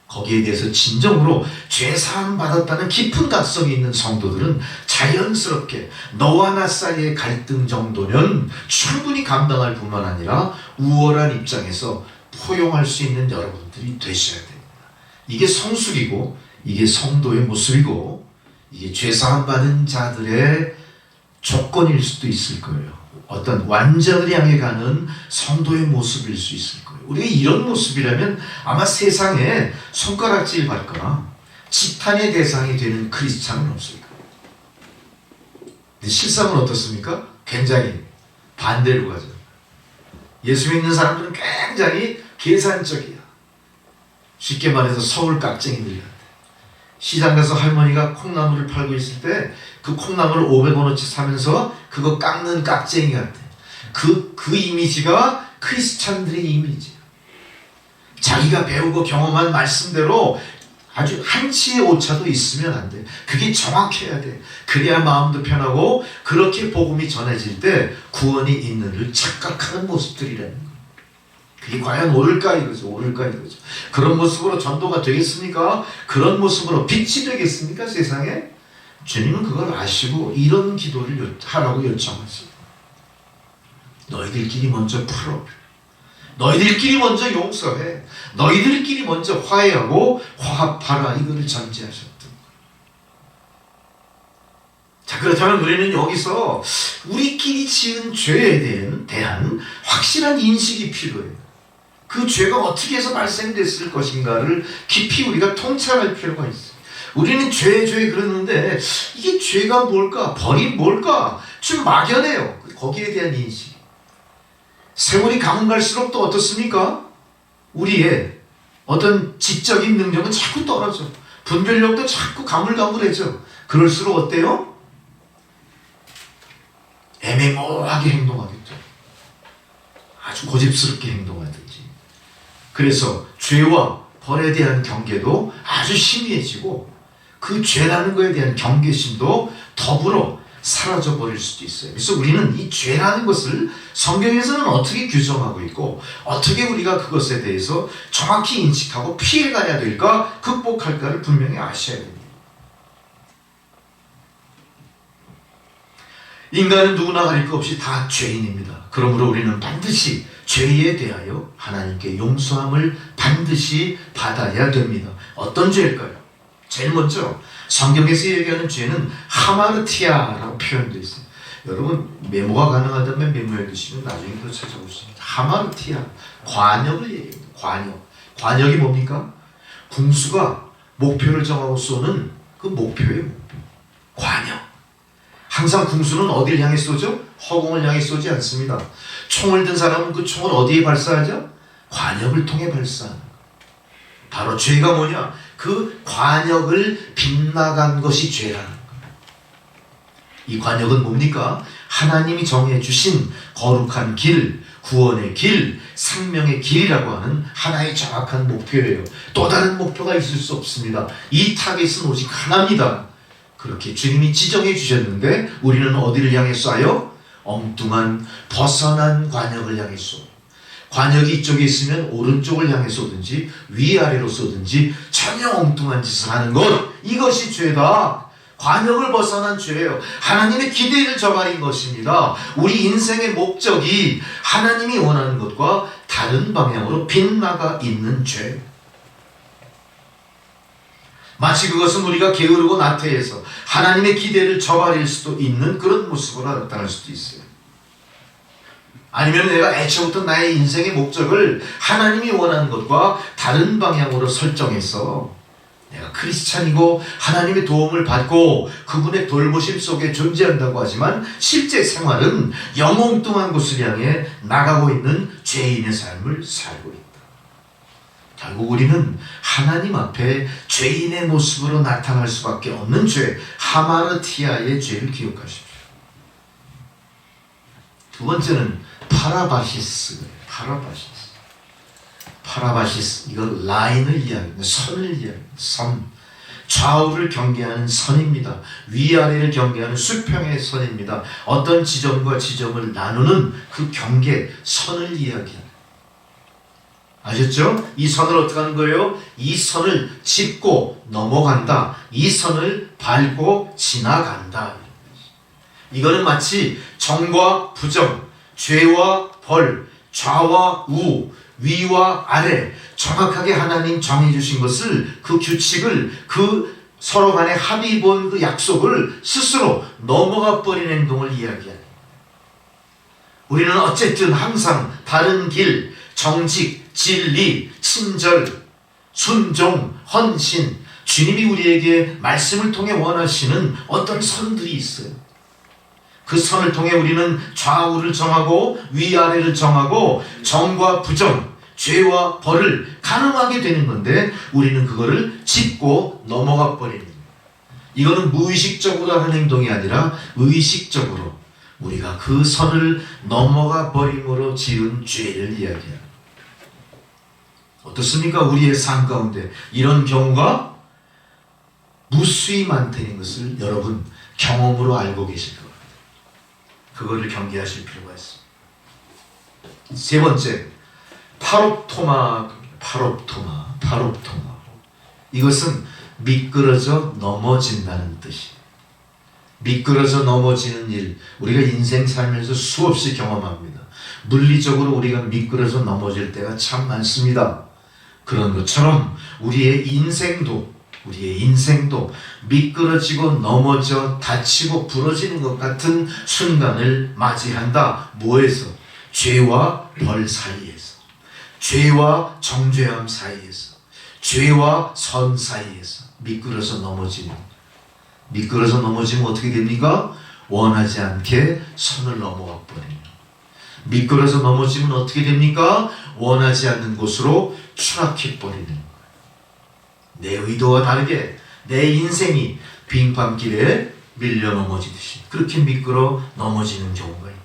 거기에 대해서 진정으로 죄사함 받았다는 깊은 각성이 있는 성도들은 자연스럽게 너와 나 사이의 갈등 정도는 충분히 감당할 뿐만 아니라 우월한 입장에서 포용할 수 있는 여러분들이 되셔야 됩니다. 이게 성숙이고, 이게 성도의 모습이고, 이게 죄사함 받은 자들의 조건일 수도 있을 거예요. 어떤 완전을 향해 가는 성도의 모습일 수 있을 거예요. 우리가 이런 모습이라면 아마 세상에 손가락질 받거나 지탄의 대상이 되는 크리스찬은 없을 거예요. 근데 실상은 어떻습니까? 굉장히 반대로 가죠. 예수 믿는 사람들은 굉장히 계산적이야. 쉽게 말해서 서울 깍쟁이들 같아. 시장 가서 할머니가 콩나물을 팔고 있을 때 그 콩나물을 500원어치 사면서 그거 깎는 깍쟁이 같아. 그 이미지가 크리스찬들의 이미지야. 자기가 배우고 경험한 말씀대로 아주 한치의 오차도 있으면 안 돼. 그게 정확해야 돼. 그래야 마음도 편하고, 그렇게 복음이 전해질 때 구원이 있는을 착각하는 모습들이라는 거예요. 그게 과연 옳을까 이거죠. 옳을까 이거죠. 그런 모습으로 전도가 되겠습니까? 그런 모습으로 빛이 되겠습니까? 세상에? 주님은 그걸 아시고 이런 기도를 하라고 요청하세요. 너희들끼리 먼저 풀어. 너희들끼리 먼저 용서해. 너희들끼리 먼저 화해하고 화합하라. 이거를 전제하셨던 거예요. 자, 그렇다면 우리는 여기서 우리끼리 지은 죄에 대한 확실한 인식이 필요해요. 그 죄가 어떻게 해서 발생됐을 것인가를 깊이 우리가 통찰할 필요가 있어요. 우리는 죄 그러는데 이게 죄가 뭘까? 벌이 뭘까? 좀 막연해요. 거기에 대한 인식. 세월이 가면 갈수록 또 어떻습니까? 우리의 어떤 지적인 능력은 자꾸 떨어져. 분별력도 자꾸 가물가물해져. 그럴수록 어때요? 애매모호하게 행동하겠죠. 아주 고집스럽게 행동하든지. 그래서 죄와 벌에 대한 경계도 아주 심해지고, 그 죄라는 것에 대한 경계심도 더불어 사라져버릴 수도 있어요. 그래서 우리는 이 죄라는 것을 성경에서는 어떻게 규정하고 있고, 어떻게 우리가 그것에 대해서 정확히 인식하고 피해가야 될까, 극복할까를 분명히 아셔야 됩니다. 인간은 누구나 가릴 것 없이 다 죄인입니다. 그러므로 우리는 반드시 죄에 대하여 하나님께 용서함을 반드시 받아야 됩니다. 어떤 죄일까요? 제일 먼저 성경에서 얘기하는 죄는 하마르티아라고 표현되어 있어요. 여러분 메모가 가능하다면 메모해 두시면 나중에 또 찾아보십니다. 하마르티아, 관역을 얘기합니다. 관역이 뭡니까? 궁수가 목표를 정하고 쏘는 그 목표의 목표. 관역. 항상 궁수는 어디를 향해 쏘죠? 허공을 향해 쏘지 않습니다. 총을 든 사람은 그 총을 어디에 발사하죠? 관역을 통해 발사하는 거예요. 바로 죄가 뭐냐? 그 관역을 빗나간 것이 죄라는 거예요. 이 관역은 뭡니까? 하나님이 정해 주신 거룩한 길, 구원의 길, 생명의 길이라고 하는 하나의 정확한 목표예요. 또 다른 목표가 있을 수 없습니다. 이 타겟은 오직 하나입니다. 그렇게 주님이 지정해 주셨는데 우리는 어디를 향해 쏴요? 엉뚱한 벗어난 관역을 향해 쏘. 관역이 이쪽에 있으면 오른쪽을 향해 쏘든지 위아래로 쏘든지 전혀 엉뚱한 짓을 하는 것, 이것이 죄다. 관역을 벗어난 죄예요. 하나님의 기대를 저버린 것입니다. 우리 인생의 목적이 하나님이 원하는 것과 다른 방향으로 빗나가 있는 죄. 마치 그것은 우리가 게으르고 나태해서 하나님의 기대를 저버릴 수도 있는 그런 모습으로 나타날 수도 있어요. 아니면 내가 애초부터 나의 인생의 목적을 하나님이 원하는 것과 다른 방향으로 설정해서 내가 크리스찬이고 하나님의 도움을 받고 그분의 돌보심 속에 존재한다고 하지만 실제 생활은 영엉뚱한 곳을 향해 나가고 있는 죄인의 삶을 살고 있다. 결국 우리는 하나님 앞에 죄인의 모습으로 나타날 수밖에 없는 죄, 하마르티아의 죄를 기억하십시오. 두 번째는 파라바시스. 파라바시스. 이건 라인을 이야기합니다. 선을 이야기합니다. 선. 좌우를 경계하는 선입니다. 위아래를 경계하는 수평의 선입니다. 어떤 지점과 지점을 나누는 그 경계, 선을 이야기합니다. 아셨죠? 이 선을 어떻게 하는 거예요? 이 선을 짚고 넘어간다. 이 선을 밟고 지나간다. 이거는 마치 정과 부정, 죄와 벌, 좌와 우, 위와 아래 정확하게 하나님 정해주신 것을, 그 규칙을, 그 서로 간에 합의 본 그 약속을 스스로 넘어가 버리는 행동을 이야기합니다. 우리는 어쨌든 항상 바른 길, 정직, 진리, 친절, 순종, 헌신, 주님이 우리에게 말씀을 통해 원하시는 어떤 선들이 있어요. 그 선을 통해 우리는 좌우를 정하고 위아래를 정하고 정과 부정, 죄와 벌을 가늠하게 되는 건데, 우리는 그거를 짚고 넘어가 버리는 거예요. 이거는 무의식적으로 하는 행동이 아니라 의식적으로 우리가 그 선을 넘어가 버림으로 지은 죄를 이야기합니다. 어떻습니까? 우리의 삶 가운데 이런 경우가 무수히 많다는 것을 여러분 경험으로 알고 계실 겁니다. 그거를 경계하실 필요가 있습니다. 세 번째, 파롭토마. 이것은 미끄러져 넘어진다는 뜻이에요. 미끄러져 넘어지는 일, 우리가 인생 살면서 수없이 경험합니다. 물리적으로 우리가 미끄러져 넘어질 때가 참 많습니다. 그런 것처럼 우리의 인생도 미끄러지고 넘어져 다치고 부러지는 것 같은 순간을 맞이한다. 뭐에서? 죄와 벌 사이에서, 죄와 정죄함 사이에서, 죄와 선 사이에서 미끄러져 넘어지면 어떻게 됩니까? 원하지 않게 선을 넘어가 버립니다. 미끄러져 넘어지면 어떻게 됩니까? 원하지 않는 곳으로 추락해 버리는 거예요. 내 의도와 다르게 내 인생이 빙판길에 밀려 넘어지듯이 그렇게 미끄러 넘어지는 경우가 있다.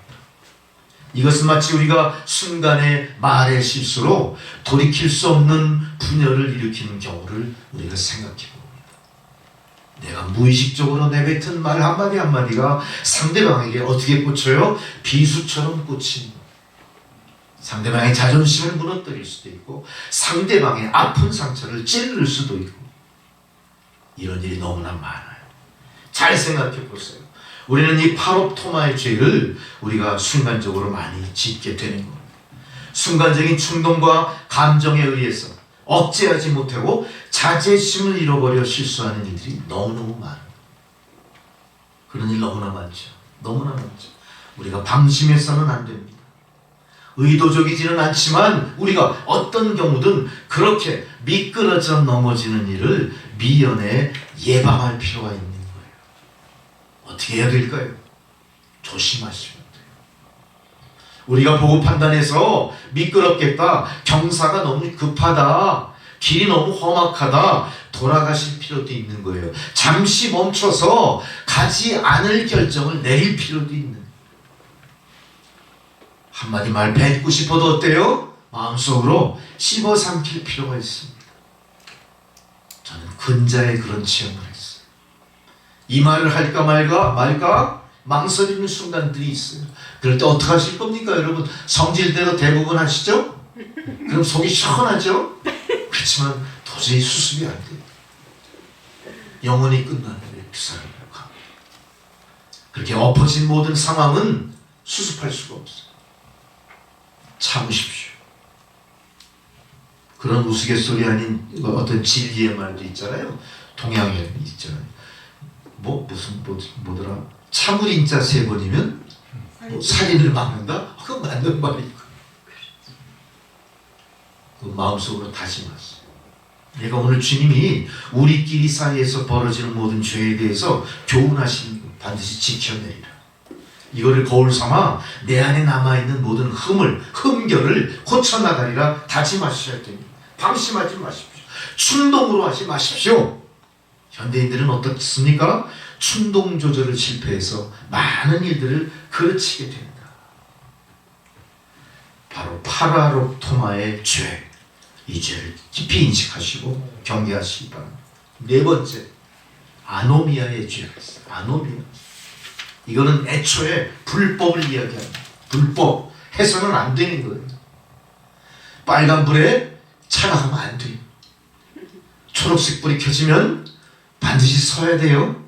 이것은 마치 우리가 순간의 말의 실수로 돌이킬 수 없는 분열을 일으키는 경우를 우리가 생각해 봅니다. 내가 무의식적으로 내뱉은 말 한마디 한마디가 상대방에게 어떻게 꽂혀요? 비수처럼 꽂힌다. 상대방의 자존심을 무너뜨릴 수도 있고 상대방의 아픈 상처를 찌를 수도 있고, 이런 일이 너무나 많아요. 잘 생각해 보세요. 우리는 이 파롭토마의 죄를 우리가 순간적으로 많이 짓게 되는 겁니다. 순간적인 충동과 감정에 의해서 억제하지 못하고 자제심을 잃어버려 실수하는 일들이 너무너무 많아요. 그런 일 너무나 많죠. 우리가 방심해서는 안 됩니다. 의도적이지는 않지만 우리가 어떤 경우든 그렇게 미끄러져 넘어지는 일을 미연에 예방할 필요가 있는 거예요. 어떻게 해야 될까요? 조심하시면 돼요. 우리가 보고 판단해서 미끄럽겠다, 경사가 너무 급하다, 길이 너무 험악하다, 돌아가실 필요도 있는 거예요. 잠시 멈춰서 가지 않을 결정을 내릴 필요도 있는 거예요. 한마디 말 뱉고 싶어도 어때요? 마음속으로 씹어 삼킬 필요가 있습니다. 저는 근자에 그런 체험을 했어요. 이 말을 할까 말까 망설이는 순간들이 있어요. 그럴 때 어떻게 하실 겁니까? 여러분 성질대로 대부분 하시죠? 그럼 속이 시원하죠? 그렇지만 도저히 수습이 안 돼요. 영원히 끝나는 그 사람을 갑니다. 그렇게 엎어진 모든 상황은 수습할 수가 없어요. 참으십시오. 그런 우스갯소리 아닌 어떤 진리의 말도 있잖아요. 동양에 있잖아요. 뭐더라? 참을인자 3번이면 살인을 막는다? 그건 맞는 말이고. 그 마음속으로 다짐하세요. 내가 오늘 주님이 우리끼리 사이에서 벌어지는 모든 죄에 대해서 교훈하신 반드시 지켜내리라. 이거를 거울 삼아 내 안에 남아있는 모든 흠결을 고쳐나가리라 다짐하셔야 됩니다. 방심하지 마십시오. 충동으로 하지 마십시오. 현대인들은 어떻습니까? 충동 조절을 실패해서 많은 일들을 그르치게 됩니다. 바로 파라롭토마의 죄, 이 죄를 깊이 인식하시고 경계하시기 바랍니다. 네 번째, 아노미아의 죄가 있어요. 아노미아. 이거는 애초에 불법을 이야기합니다. 불법. 해서는 안 되는 거예요. 빨간 불에 차가 가면 안 돼요. 초록색 불이 켜지면 반드시 서야 돼요.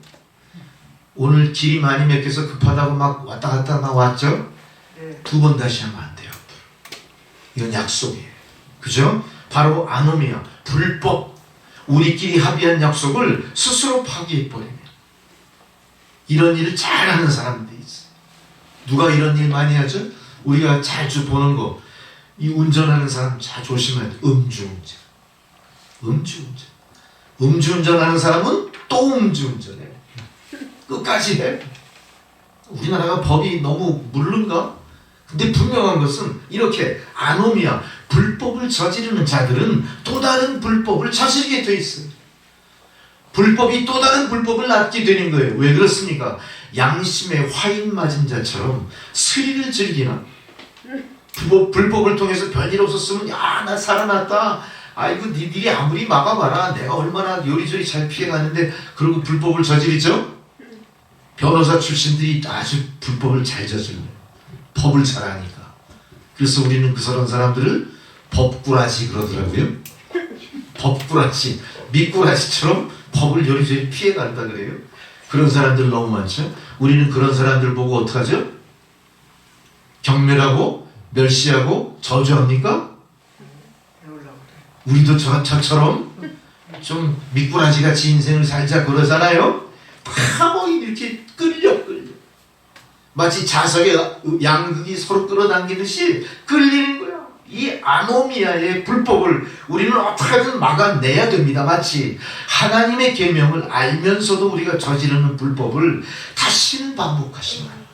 오늘 길이 많이 막혀서 급하다고 막 왔다 갔다 막 왔죠? 두 번 다시 하면 안 돼요. 이건 약속이에요. 그죠? 바로 아노미아, 불법. 우리끼리 합의한 약속을 스스로 파기해버리면 이런 일을 잘하는 사람들이 있어요. 누가 이런 일 많이 하죠? 우리가 자주 보는 거, 이 운전하는 사람 잘 조심해야 돼. 음주운전. 음주운전. 음주운전하는 사람은 또 음주운전해. 끝까지 해. 우리나라가 법이 너무 물른가? 근데 분명한 것은 이렇게 아노미아, 불법을 저지르는 자들은 또 다른 불법을 저지르게 돼 있어요. 불법이 또 다른 불법을 낳게 되는 거예요. 왜 그렇습니까? 양심에 화인 맞은 자처럼 스릴을 즐기나? 불법을 통해서 별일 없었으면 야, 나 살아났다. 아이고 니들이 아무리 막아봐라. 내가 얼마나 요리조리 잘 피해가는데. 그리고 불법을 저지르죠? 변호사 출신들이 아주 불법을 잘 저질러요. 법을 잘 아니까. 그래서 우리는 그런 사람들을 법꾸라지 그러더라고요. 법꾸라지, 미꾸라지처럼 법을 요리조리 피해간다 그래요. 그런 사람들 너무 많죠. 우리는 그런 사람들 보고 어떡하죠? 경멸하고 멸시하고 저주합니까? 우리도 저처럼 좀 미꾸라지같이 인생을 살자 그러잖아요. 다 뭐 이렇게 끌려. 마치 자석에 양극이 서로 끌어당기듯이 끌리는 거야. 이 아노미아의 불법을 우리는 어떻게든 막아내야 됩니다. 마치 하나님의 계명을 알면서도 우리가 저지르는 불법을 다시는 반복하시면 안 돼요.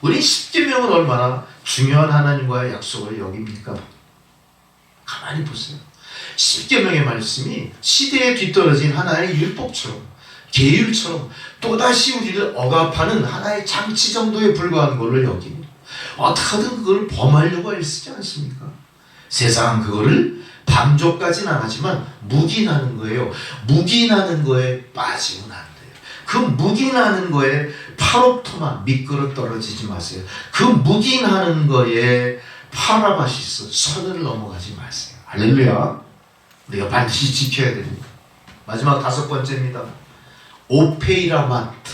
우리 십계명은 얼마나 중요한 하나님과의 약속을 여깁니까? 가만히 보세요. 십계명의 말씀이 시대에 뒤떨어진 하나의 율법처럼, 계율처럼 또다시 우리를 억압하는 하나의 장치 정도에 불과한 걸로 여깁니다. 어떻게든 그걸 범하려고 애쓰지 않습니까? 세상은 그거를 방조까지는 안 하지만 묵인하는 거예요. 묵인하는 거에 빠지면 안 돼요. 그 묵인하는 거에 파롭토만 미끄러 떨어지지 마세요. 그 묵인하는 거에 파라바시스, 선을 넘어가지 마세요. 할렐루야. 우리가 반드시 지켜야 됩니다. 마지막 다섯 번째입니다. 오페이라마트.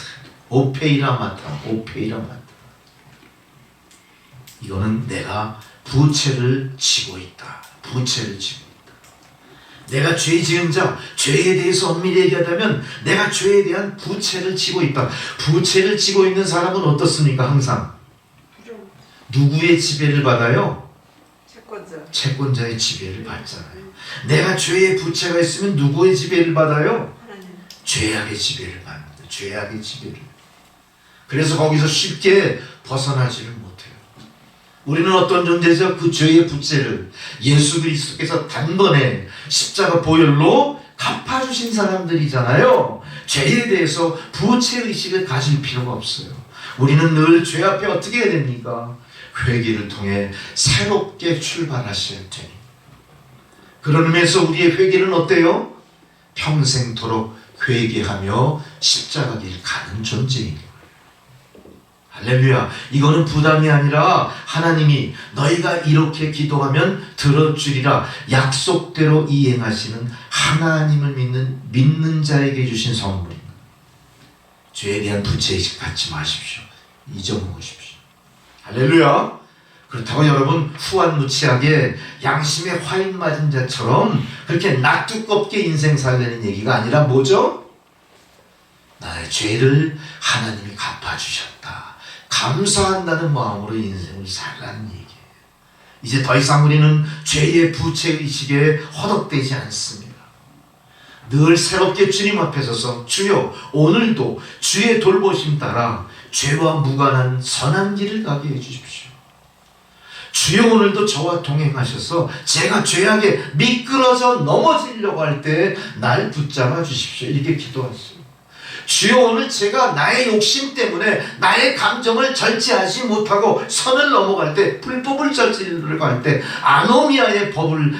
이거는 내가 부채를 지고 있다. 내가 죄 지은 자, 죄에 대해서 엄밀히 얘기하자면 내가 죄에 대한 부채를 지고 있다. 부채를 지고 있는 사람은 어떻습니까? 항상 누구의 지배를 받아요? 채권자의 지배를 받잖아요. 내가 죄의 부채가 있으면 누구의 지배를 받아요? 죄악의 지배를 받는다. 죄악의 지배를. 그래서 거기서 쉽게 벗어나지를 못해요. 우리는 어떤 존재죠? 그 죄의 부채를 예수 그리스도께서 단번에 십자가 보혈로 갚아주신 사람들이잖아요. 죄에 대해서 부채의식을 가질 필요가 없어요. 우리는 늘 죄 앞에 어떻게 해야 됩니까? 회개를 통해 새롭게 출발하셔야 됩니다. 그런 의미에서 우리의 회개는 어때요? 평생토록 회개하며 십자가 길 가는 존재인 거예요. 할렐루야. 이거는 부담이 아니라 하나님이 너희가 이렇게 기도하면 들어주리라 약속대로 이행하시는 하나님을 믿는 자에게 주신 선물입니다. 죄에 대한 부채의식 갖지 마십시오. 잊어먹으십시오. 할렐루야. 그렇다고 여러분 후한무치하게 양심에 화인 맞은 자처럼 그렇게 낯두껍게 인생 살려는 얘기가 아니라 뭐죠? 나의 죄를 하나님이 갚아주셨다. 감사한다는 마음으로 인생을 살라는 얘기예요. 이제 더 이상 우리는 죄의 부채의식에 허덕대지 않습니다. 늘 새롭게 주님 앞에 서서 주여 오늘도 주의 돌보심 따라 죄와 무관한 선한 길을 가게 해주십시오. 주여 오늘도 저와 동행하셔서 제가 죄악에 미끄러져 넘어지려고 할 때 날 붙잡아 주십시오. 이렇게 기도하세요. 주여 오늘 제가 나의 욕심 때문에 나의 감정을 절제하지 못하고 선을 넘어갈 때 불법을 저지르려고 할 때 아노미아의 법을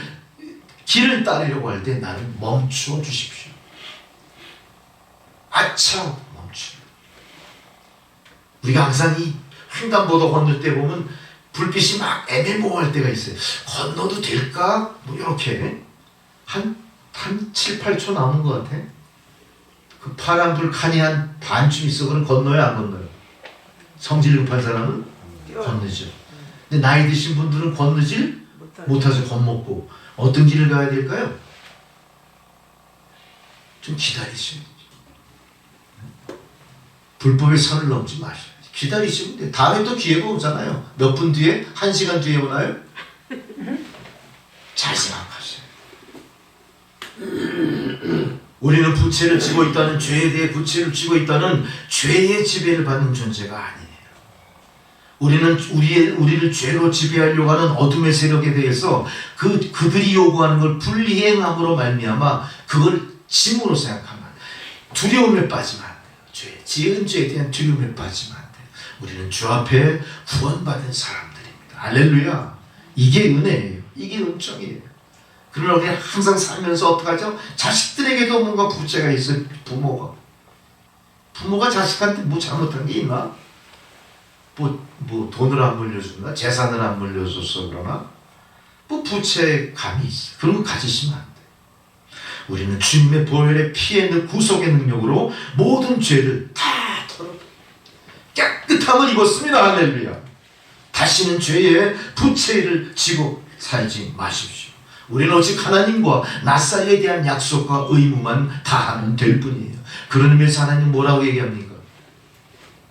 길을 따르려고 할 때 나를 멈추어 주십시오. 아차 멈추. 우리가 항상 이 횡단보도 건널 때 보면 불빛이 막 애매모호할 때가 있어요. 건너도 될까? 뭐 이렇게 한 7, 8초 남은 것 같아. 그 파란불 칸이 한 반쯤 있어. 그럼 건너요 안 건너요? 성질 급한 사람은 건너죠. 근데 나이 드신 분들은 건너질 못하죠. 겁먹고. 어떤 길을 가야 될까요? 좀 기다리시면 되죠. 불법의 선을 넘지 마셔요. 기다리시면 돼요. 다음에 또 기회가 오잖아요. 몇 분 뒤에? 1시간 뒤에 오나요? 잘 생각하세요. 우리는 부채를 지고 있다는, 죄에 대해 부채를 지고 있다는 죄의 지배를 받는 존재가 아니에요. 우리는 우리를 죄로 지배하려고 하는 어둠의 세력에 대해서 그들이 요구하는 걸 불이행함으로 말미암아 그걸 짐으로 생각하면 두려움에 빠지면 안 돼요. 지은 죄에 대한 두려움에 빠지면 안 돼요. 우리는 주 앞에 구원받은 사람들입니다. 할렐루야. 이게 은혜예요. 이게 은총이에요. 그러나 우리는 항상 살면서 어떡하죠? 자식들에게도 뭔가 부채가 있어요. 부모가 자식한테 뭐 잘못한 게 있나? 뭐 돈을 안 물려주나? 재산을 안 물려줘서 그러나? 뭐 부채 감이 있어. 그런 거 가지시면 안 돼. 우리는 주님의 보혈의 피의 구속의 능력으로 모든 죄를 다 털어 깨끗함을 입었습니다. 할렐루야. 다시는 죄의 부채를 지고 살지 마십시오. 우리는 오직 하나님과 나 사이에 대한 약속과 의무만 다하면 될 뿐이에요. 그런 의미에서 하나님 뭐라고 얘기합니까?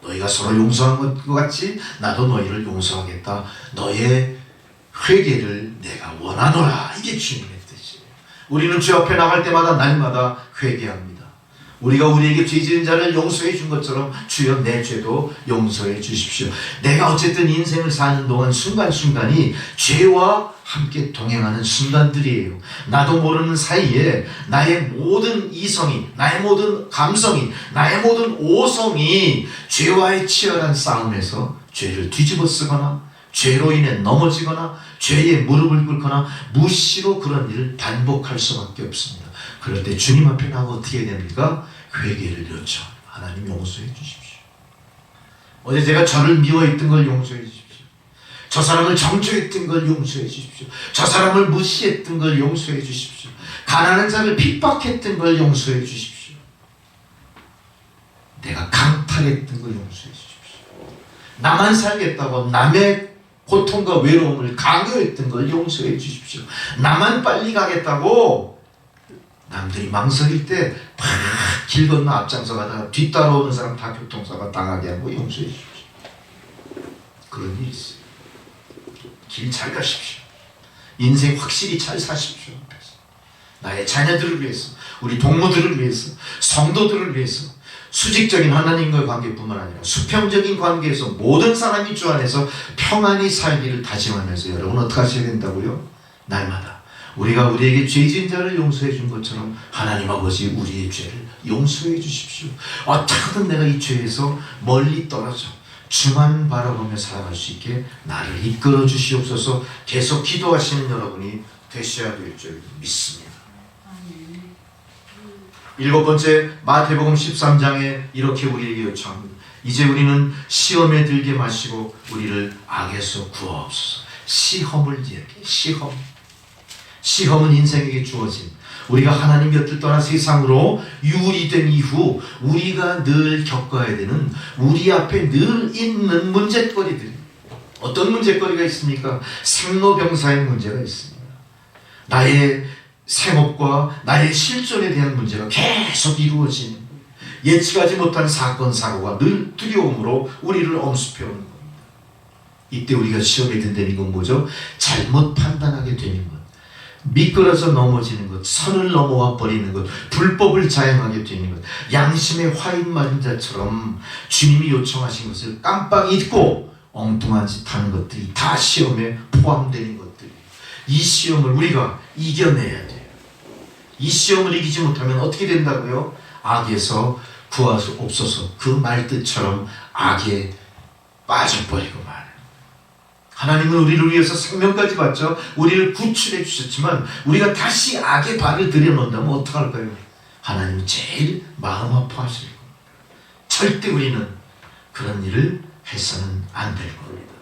너희가 서로 용서한 것 같이 나도 너희를 용서하겠다. 너의 회개를 내가 원하노라. 이게 주님의 뜻이에요. 우리는 주 앞에 나갈 때마다 날마다 회개합니다. 우리가 우리에게 죄 지은 자를 용서해 준 것처럼 주여 내 죄도 용서해 주십시오. 내가 어쨌든 인생을 사는 동안 순간순간이 죄와 함께 동행하는 순간들이에요. 나도 모르는 사이에 나의 모든 이성이, 나의 모든 감성이, 나의 모든 오성이 죄와의 치열한 싸움에서 죄를 뒤집어 쓰거나 죄로 인해 넘어지거나 죄에 무릎을 꿇거나 무시로 그런 일을 반복할 수밖에 없습니다. 그럴 때 주님 앞에 나가 어떻게 됩니까? 회개를 요청. 하나님 용서해 주십시오. 어제 제가 저를 미워했던 걸 용서해 주십시오. 저 사람을 정죄했던 걸 용서해 주십시오. 저 사람을 무시했던 걸 용서해 주십시오. 가난한 자를 핍박했던 걸 용서해 주십시오. 내가 강탈했던 걸 용서해 주십시오. 나만 살겠다고 남의 고통과 외로움을 강요했던 걸 용서해 주십시오. 나만 빨리 가겠다고 남들이 망설일 때 막 길 건너 앞장서 가다가 뒤따라오는 사람 다 교통사고 당하게 하고 용서해 주십시오. 그런 일이 있어요. 길 잘 가십시오. 인생 확실히 잘 사십시오. 나의 자녀들을 위해서, 우리 동무들을 위해서, 성도들을 위해서, 수직적인 하나님과의 관계뿐만 아니라 수평적인 관계에서 모든 사람이 주 안에서 평안히 살기를 다짐하면서 여러분 어떻게 하셔야 된다고요? 날마다 우리가 우리에게 죄 지은 자를 용서해 준 것처럼 하나님 아버지 우리의 죄를 용서해 주십시오. 어떻게든 내가 이 죄에서 멀리 떨어져 주만 바라보며 살아갈 수 있게 나를 이끌어 주시옵소서. 계속 기도하시는 여러분이 되셔야 될 줄 믿습니다. 7번째, 마태복음 13장에 이렇게 우리에게 요청합니다. 이제 우리는 시험에 들게 마시고 우리를 악에서 구하옵소서. 시험을 이야기해. 시험은 인생에게 주어진, 우리가 하나님 곁을 떠나 세상으로 유리된 이후 우리가 늘 겪어야 되는, 우리 앞에 늘 있는 문제거리들. 어떤 문제거리가 있습니까? 생로병사의 문제가 있습니다. 나의 생업과 나의 실존에 대한 문제가 계속 이루어지는 거예요. 예측하지 못한 사건 사고가 늘 두려움으로 우리를 엄습해오는 겁니다. 이때 우리가 시험에 든다는 건 뭐죠? 잘못 판단하게 되는 것, 미끄러져 넘어지는 것, 선을 넘어와 버리는 것, 불법을 자행하게 되는 것, 양심의 화인 맞은 자처럼 주님이 요청하신 것을 깜빡 잊고 엉뚱한 짓 하는 것들이 다 시험에 포함되는 것들이에요. 이 시험을 우리가 이겨내야 돼요. 이 시험을 이기지 못하면 어떻게 된다고요? 악에서 구하옵소서. 그 말뜻처럼 악에 빠져버리고 말아요. 하나님은 우리를 위해서 생명까지 바쳐 우리를 구출해 주셨지만 우리가 다시 악의 발을 들여놓는다면 어떡할까요? 하나님은 제일 마음 아파하실 겁니다. 절대 우리는 그런 일을 해서는 안 될 겁니다.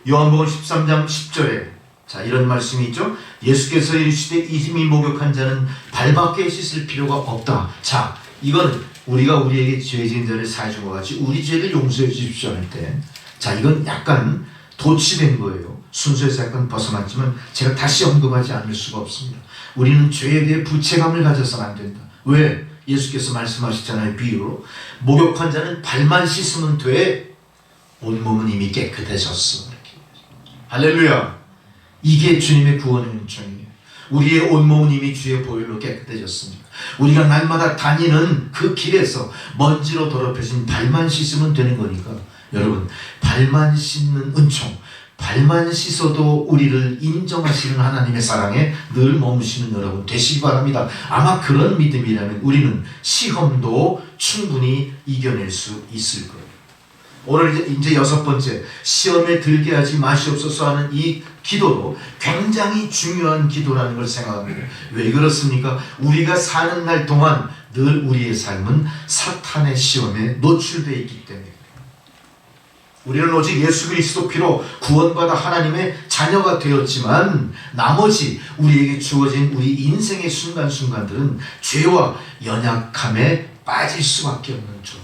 요한복음 13장 10절에 자 이런 말씀이 있죠. 예수께서 이르시되 이미 목욕한 자는 발밖에 씻을 필요가 없다. 자 이건 우리가 우리에게 죄 지은 자를 사해 준 것 같이 우리 죄를 용서해 주십시오 할 때 자 이건 약간 도치된 거예요. 순서에서 약간 벗어났지만 제가 다시 언급하지 않을 수가 없습니다. 우리는 죄에 대해 부채감을 가져서는 안 된다. 왜? 예수께서 말씀하셨잖아요. 비유로 목욕한 자는 발만 씻으면 돼. 온몸은 이미 깨끗해졌어. 이렇게. 할렐루야. 이게 주님의 구원의 은총이에요. 우리의 온몸은 이미 주의 보혈로 깨끗해졌습니다. 우리가 날마다 다니는 그 길에서 먼지로 더럽혀진 발만 씻으면 되는 거니까 여러분 발만 씻는 은총, 발만 씻어도 우리를 인정하시는 하나님의 사랑에 늘 머무시는 여러분 되시기 바랍니다. 아마 그런 믿음이라면 우리는 시험도 충분히 이겨낼 수 있을 거예요. 오늘 이제 6번째 시험에 들게 하지 마시옵소서 하는 이 기도도 굉장히 중요한 기도라는 걸 생각합니다. 왜 그렇습니까? 우리가 사는 날 동안 늘 우리의 삶은 사탄의 시험에 노출되어 있기 때문에 우리는 오직 예수 그리스도 피로 구원받아 하나님의 자녀가 되었지만 나머지 우리에게 주어진 우리 인생의 순간순간들은 죄와 연약함에 빠질 수밖에 없는 존재.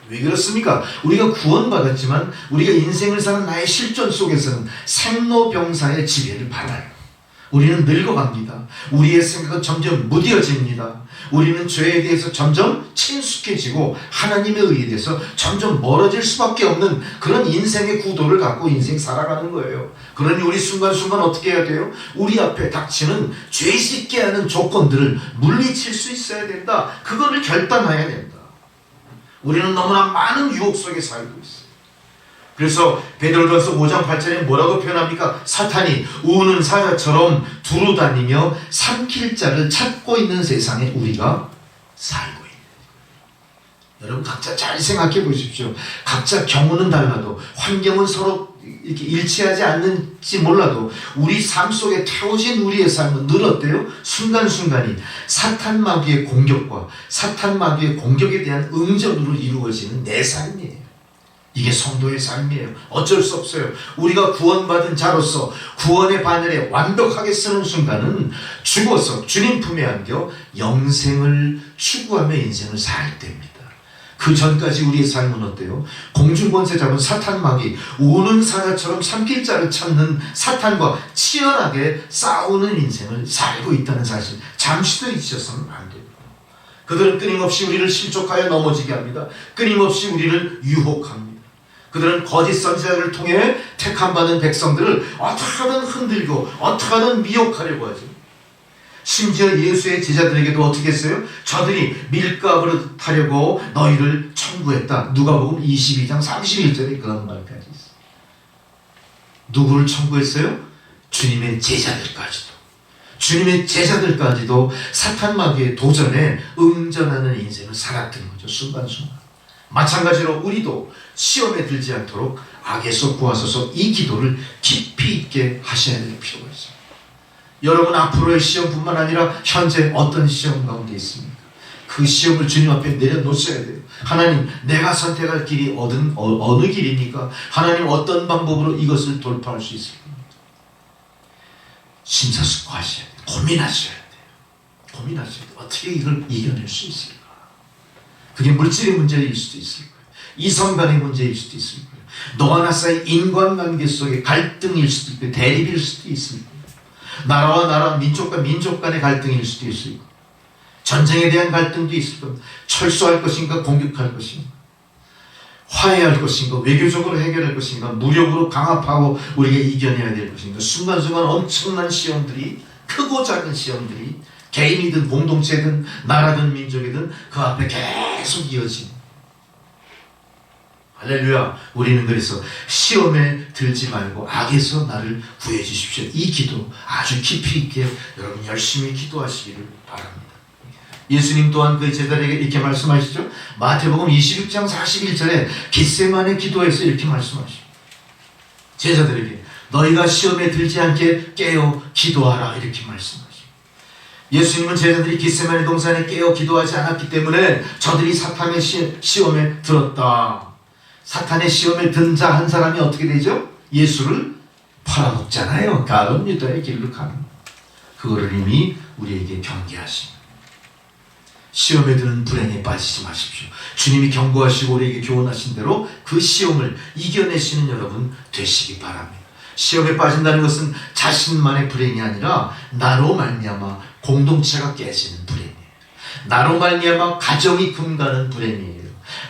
왜 그렇습니까? 우리가 구원받았지만 우리가 인생을 사는 나의 실존 속에서는 생로병사의 지배를 받아요. 우리는 늙어갑니다. 우리의 생각은 점점 무뎌집니다. 우리는 죄에 대해서 점점 친숙해지고 하나님의 의에 대해서 점점 멀어질 수밖에 없는 그런 인생의 구도를 갖고 인생 살아가는 거예요. 그러니 우리 순간순간 어떻게 해야 돼요? 우리 앞에 닥치는 죄 짓게 하는 조건들을 물리칠 수 있어야 된다. 그거를 결단해야 된다. 우리는 너무나 많은 유혹 속에 살고 있어요. 그래서 베드로전서 5장 8절에 뭐라고 표현합니까? 사탄이 우는 사자처럼 두루다니며 삼킬 자를 찾고 있는 세상에 우리가 살고 있는 거예요. 여러분 각자 잘 생각해 보십시오. 각자 경우는 달라도 환경은 서로 이렇게 일치하지 않는지 몰라도 우리 삶 속에 태워진 우리의 삶은 늘 어때요? 순간순간이 사탄 마귀의 공격과 사탄 마귀의 공격에 대한 응전으로 이루어지는 내 삶이에요. 이게 성도의 삶이에요. 어쩔 수 없어요. 우리가 구원받은 자로서 구원의 바늘에 완벽하게 쓰는 순간은 죽어서 주님 품에 안겨 영생을 추구하며 인생을 살 때입니다. 그 전까지 우리의 삶은 어때요? 공중권세 잡은 사탄 마귀, 우는 사자처럼 삼킬 자를 찾는 사탄과 치열하게 싸우는 인생을 살고 있다는 사실 잠시도 잊으셔서는 안 됩니다. 그들은 끊임없이 우리를 실족하여 넘어지게 합니다. 끊임없이 우리를 유혹합니다. 그들은 거짓 선지자를 통해 택함받은 백성들을 어떻게든 흔들고 어떻게든 미혹하려고 하죠. 심지어 예수의 제자들에게도 어떻게 했어요? 저들이 밀가부를 타려고 너희를 청구했다. 누가복음 22장 31절에 그런 말까지 있어요. 누구를 청구했어요? 주님의 제자들까지도. 주님의 제자들까지도 사탄 마귀의 도전에 응전하는 인생을 살았던 거죠. 순간순간. 마찬가지로 우리도 시험에 들지 않도록 악에서 구하소서 이 기도를 깊이 있게 하셔야 될 필요가 있습니다. 여러분 앞으로의 시험뿐만 아니라 현재 어떤 시험 가운데 있습니까? 그 시험을 주님 앞에 내려놓으셔야 돼요. 하나님 내가 선택할 길이 어느 길입니까? 하나님 어떤 방법으로 이것을 돌파할 수 있을까? 심사숙고하셔야 돼요. 고민하셔야 돼요. 고민하셔야 돼요. 어떻게 이걸 이겨낼 수 있을까? 그게 물질의 문제일 수도 있을 거예요. 이성 간의 문제일 수도 있을 거예요. 너와 나 사이 인간관계 속의 갈등일 수도 있고 대립일 수도 있을 거예요. 나라와 나라, 민족과 민족 간의 갈등일 수도 있을 거예요. 전쟁에 대한 갈등도 있을 겁니다. 철수할 것인가 공격할 것인가, 화해할 것인가 외교적으로 해결할 것인가, 무력으로 강압하고 우리가 이겨내야 될 것인가. 순간순간 엄청난 시험들이, 크고 작은 시험들이 개인이든 공동체든 나라든 민족이든 그 앞에 계속 이어지는. 할렐루야. 우리는 그래서 시험에 들지 말고 악에서 나를 구해 주십시오. 이 기도 아주 깊이 있게 여러분 열심히 기도하시기를 바랍니다. 예수님 또한 그 제자들에게 이렇게 말씀하시죠. 마태복음 26장 41절에 겟세마네 기도에서 이렇게 말씀하시죠. 제자들에게 너희가 시험에 들지 않게 깨어 기도하라 이렇게 말씀하십니다. 예수님은 제자들이 겟세마네 동산에 깨어 기도하지 않았기 때문에 저들이 사탄의 시험에 들었다. 사탄의 시험에 든 자 한 사람이 어떻게 되죠? 예수를 팔아먹잖아요. 가론 유다의 길로 가는. 그거를 이미 우리에게 경계하십니다. 시험에 드는 불행에 빠지지 마십시오. 주님이 경고하시고 우리에게 교훈하신 대로 그 시험을 이겨내시는 여러분 되시기 바랍니다. 시험에 빠진다는 것은 자신만의 불행이 아니라 나로 말미암아 공동체가 깨지는 불행이에요. 나로 말미암아 가정이 금가는 불행이에요.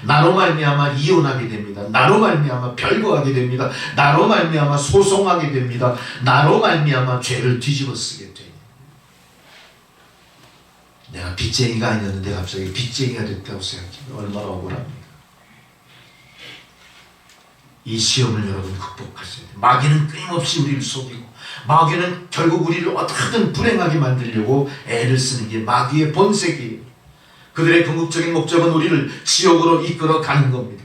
나로 말미암아 이혼하게 됩니다. 나로 말미암아 별거하게 됩니다. 나로 말미암아 소송하게 됩니다. 나로 말미암아 죄를 뒤집어쓰게 돼요. 내가 빚쟁이가 아니었는데 갑자기 빚쟁이가 됐다고 생각해요. 얼마나 억울합니까? 이 시험을 여러분 극복하셔야 돼요. 마귀는 끊임없이 우리를 속이고 마귀는 결국 우리를 어떻게든 불행하게 만들려고 애를 쓰는 게 마귀의 본색이에요. 그들의 궁극적인 목적은 우리를 지옥으로 이끌어 가는 겁니다.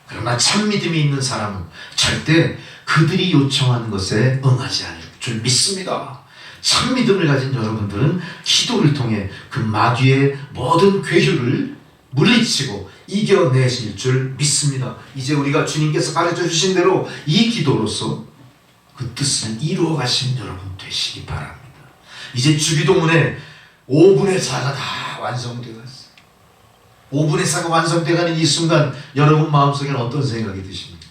그러나 참 믿음이 있는 사람은 절대 그들이 요청하는 것에 응하지 않을 줄 믿습니다. 참 믿음을 가진 여러분들은 기도를 통해 그 마귀의 모든 괴휴를 물리치고 이겨내실 줄 믿습니다. 이제 우리가 주님께서 가르쳐 주신 대로 이 기도로서 그 뜻을 이루어 가신 여러분 되시기 바랍니다. 이제 주기도문의 5분의 4가 다 완성되어 갔어요. 5분의 4가 완성되어가는 이 순간 여러분 마음속에는 어떤 생각이 드십니까?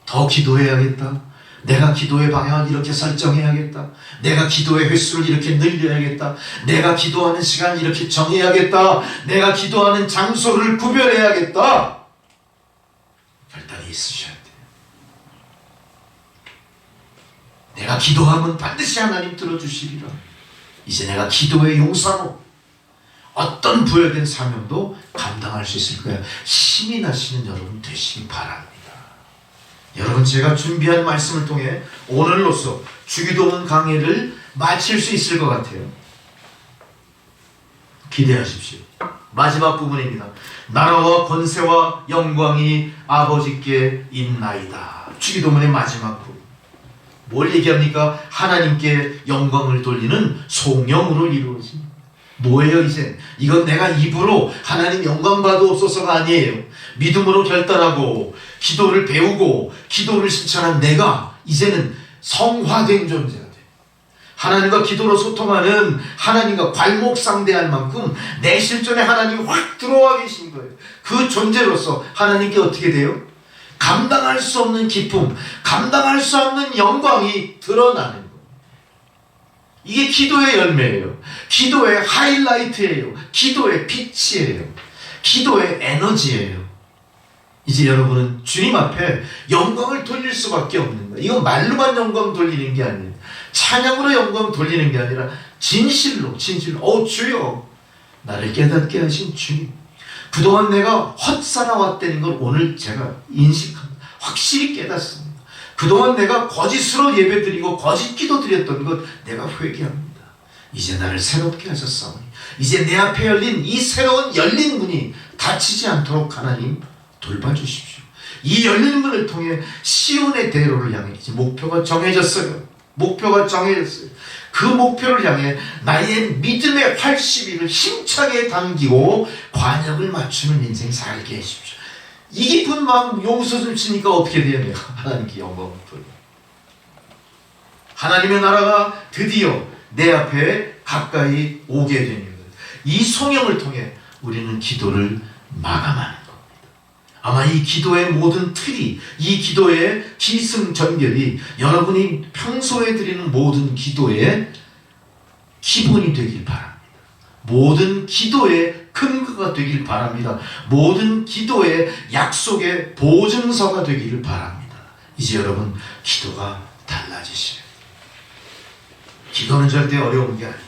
더 기도해야겠다. 내가 기도의 방향을 이렇게 설정해야겠다. 내가 기도의 횟수를 이렇게 늘려야겠다. 내가 기도하는 시간을 이렇게 정해야겠다. 내가 기도하는 장소를 구별해야겠다. 결단이 있으셔야 돼요. 내가 기도하면 반드시 하나님 들어주시리라. 이제 내가 기도의 용사로 어떤 부여된 사명도 감당할 수 있을 거야. 신이 나시는 여러분 되시기 바랍니다. 여러분, 제가 준비한 말씀을 통해 오늘로써 주기도문 강의를 마칠 수 있을 것 같아요. 기대하십시오. 마지막 부분입니다. 나라와 권세와 영광이 아버지께 있나이다. 주기도문의 마지막 부분. 뭘 얘기합니까? 하나님께 영광을 돌리는 송영으로 이루어집니다. 뭐예요 이제? 이건 내가 입으로 하나님 영광 받으옵소서가 아니에요. 믿음으로 결단하고 기도를 배우고 기도를 실천한 내가 이제는 성화된 존재가 돼. 하나님과 기도로 소통하는 하나님과 괄목상대할 만큼 내 실존에 하나님이 확 들어와 계신 거예요. 그 존재로서 하나님께 어떻게 돼요? 감당할 수 없는 기쁨, 감당할 수 없는 영광이 드러나는 거예요. 이게 기도의 열매예요. 기도의 하이라이트예요. 기도의 빛이에요. 기도의 에너지예요. 이제 여러분은 주님 앞에 영광을 돌릴 수밖에 없는 거예요. 이건 말로만 영광 돌리는 게 아니에요. 찬양으로 영광 돌리는 게 아니라 진실로 주여, 나를 깨닫게 하신 주님, 그동안 내가 헛살아왔다는 걸 오늘 제가 인식합니다. 확실히 깨닫습니다. 그동안 내가 거짓으로 예배드리고 거짓 기도드렸던 것 내가 회개합니다. 이제 나를 새롭게 하셨사오니 이제 내 앞에 열린 이 새로운 열린 문이 닫히지 않도록 하나님 돌봐주십시오. 이 열린 문을 통해 시온의 대로를 향해 이제 목표가 정해졌어요. 그 목표를 향해 나의 믿음의 활시비를 힘차게 당기고 관역을 맞추는 인생 살게 해주십시오. 이 깊은 마음 용서 좀 치니까 어떻게 되냐? 하나님께 영광을 돌려. 하나님의 나라가 드디어 내 앞에 가까이 오게 되는 거예요. 이 송영을 통해 우리는 기도를 마감하는 겁니다. 아마 이 기도의 모든 틀이, 이 기도의 기승전결이 여러분이 평소에 드리는 모든 기도의 기본이 되길 바랍니다. 모든 기도의 근거가 되길 바랍니다. 모든 기도의 약속의 보증서가 되기를 바랍니다. 이제 여러분 기도가 달라지시면, 기도는 절대 어려운 게 아닙니다.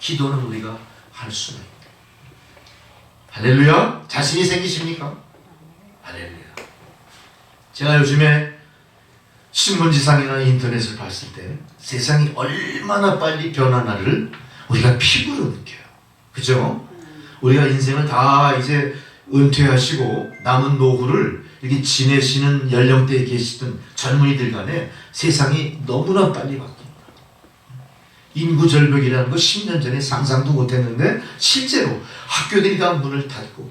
기도는 우리가 할 수는 있습니다. 할렐루야. 자신이 생기십니까? 할렐루야. 제가 요즘에 신문지상이나 인터넷을 봤을 때 세상이 얼마나 빨리 변하나를 우리가 피부로 느껴요. 그죠? 우리가 인생을 다 이제 은퇴하시고 남은 노후를 이렇게 지내시는 연령대에 계시던 젊은이들 간에 세상이 너무나 빨리 바뀝니다. 인구 절벽이라는 거 10년 전에 상상도 못했는데 실제로 학교들이 다 문을 닫고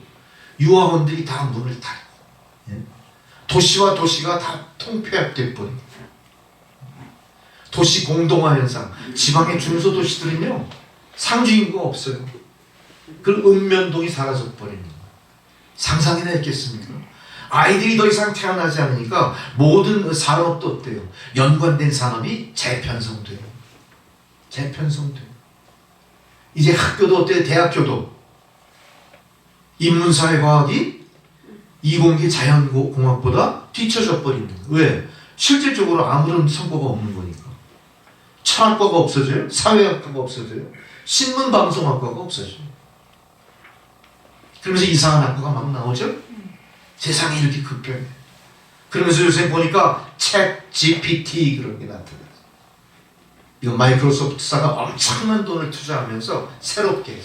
유학원들이 다 문을 닫고 도시와 도시가 다 통폐합돼 버립니다. 도시 공동화 현상, 지방의 중소도시들은요 상주인구가 없어요. 그 읍면동이 사라져 버립니다. 상상이나 했겠습니까? 아이들이 더 이상 태어나지 않으니까 모든 산업도 어때요? 연관된 산업이 재편성돼요. 재편성돼요. 이제 학교도 어때요? 대학교도 인문사회과학이 이공계 자연공학보다 뒤처져 버립니다. 왜? 실질적으로 아무런 성과가 없는 거니까. 철학과가 없어져요. 사회학과가 없어져요. 신문방송학과가 없어져요. 그러면서 이상한 학과가 막 나오죠. 세상이 이렇게 급변해. 그러면서 요새 보니까 챗 GPT 그런 게 나타나요. 이거 마이크로소프트사가 엄청난 돈을 투자하면서 새롭게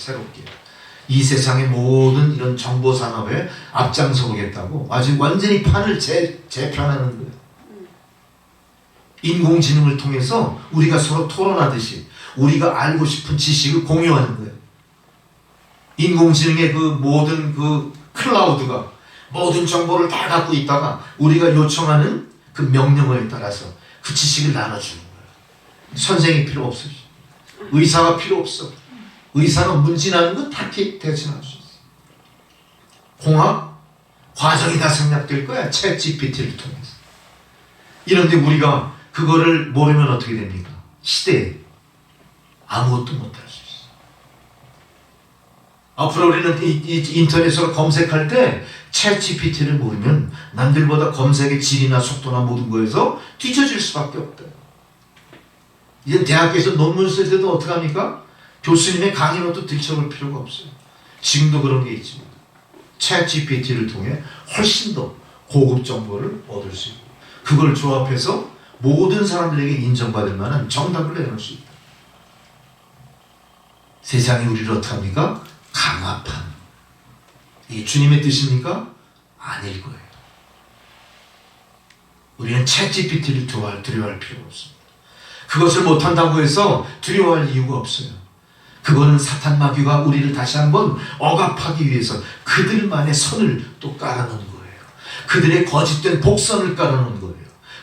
이 세상의 모든 이런 정보 산업에 앞장서 보겠다고 아주 완전히 판을 재편하는 거예요. 인공지능을 통해서 우리가 서로 토론하듯이 우리가 알고 싶은 지식을 공유하는 거예요. 인공지능의 그 모든 그 클라우드가 모든 정보를 다 갖고 있다가 우리가 요청하는 그 명령어에 따라서 그 지식을 나눠주는 거예요. 선생이 필요 없어. 의사가 필요 없어. 의사가 문진하는 건 다 대신할 수 있어. 공학 과정이 다 생략될 거야. 챗 GPT를 통해서. 이런데 우리가 그거를 모르면 어떻게 됩니까? 시대에 아무것도 못할 수 있어. 앞으로 우리는 인터넷으로 검색할 때 챗 GPT를 모르면 남들보다 검색의 질이나 속도나 모든 거에서 뒤처질 수밖에 없다. 이제 대학교에서 논문 쓸 때도 어떡합니까? 교수님의 강의로도 들춰볼 필요가 없어요. 지금도 그런 게 있지만 챗 GPT를 통해 훨씬 더 고급 정보를 얻을 수 있고 그걸 조합해서 모든 사람들에게 인정받을 만한 정답을 내놓을 수 있다. 세상이 우리를 어떡합니까? 강압한. 이게 주님의 뜻입니까? 아닐 거예요. 우리는 챗 GPT를 두려워할 필요가 없습니다. 그것을 못한다고 해서 두려워할 이유가 없어요. 그거는 사탄 마귀가 우리를 다시 한번 억압하기 위해서 그들만의 선을 또 깔아놓은 거예요. 그들의 거짓된 복선을 깔아놓은 거예요.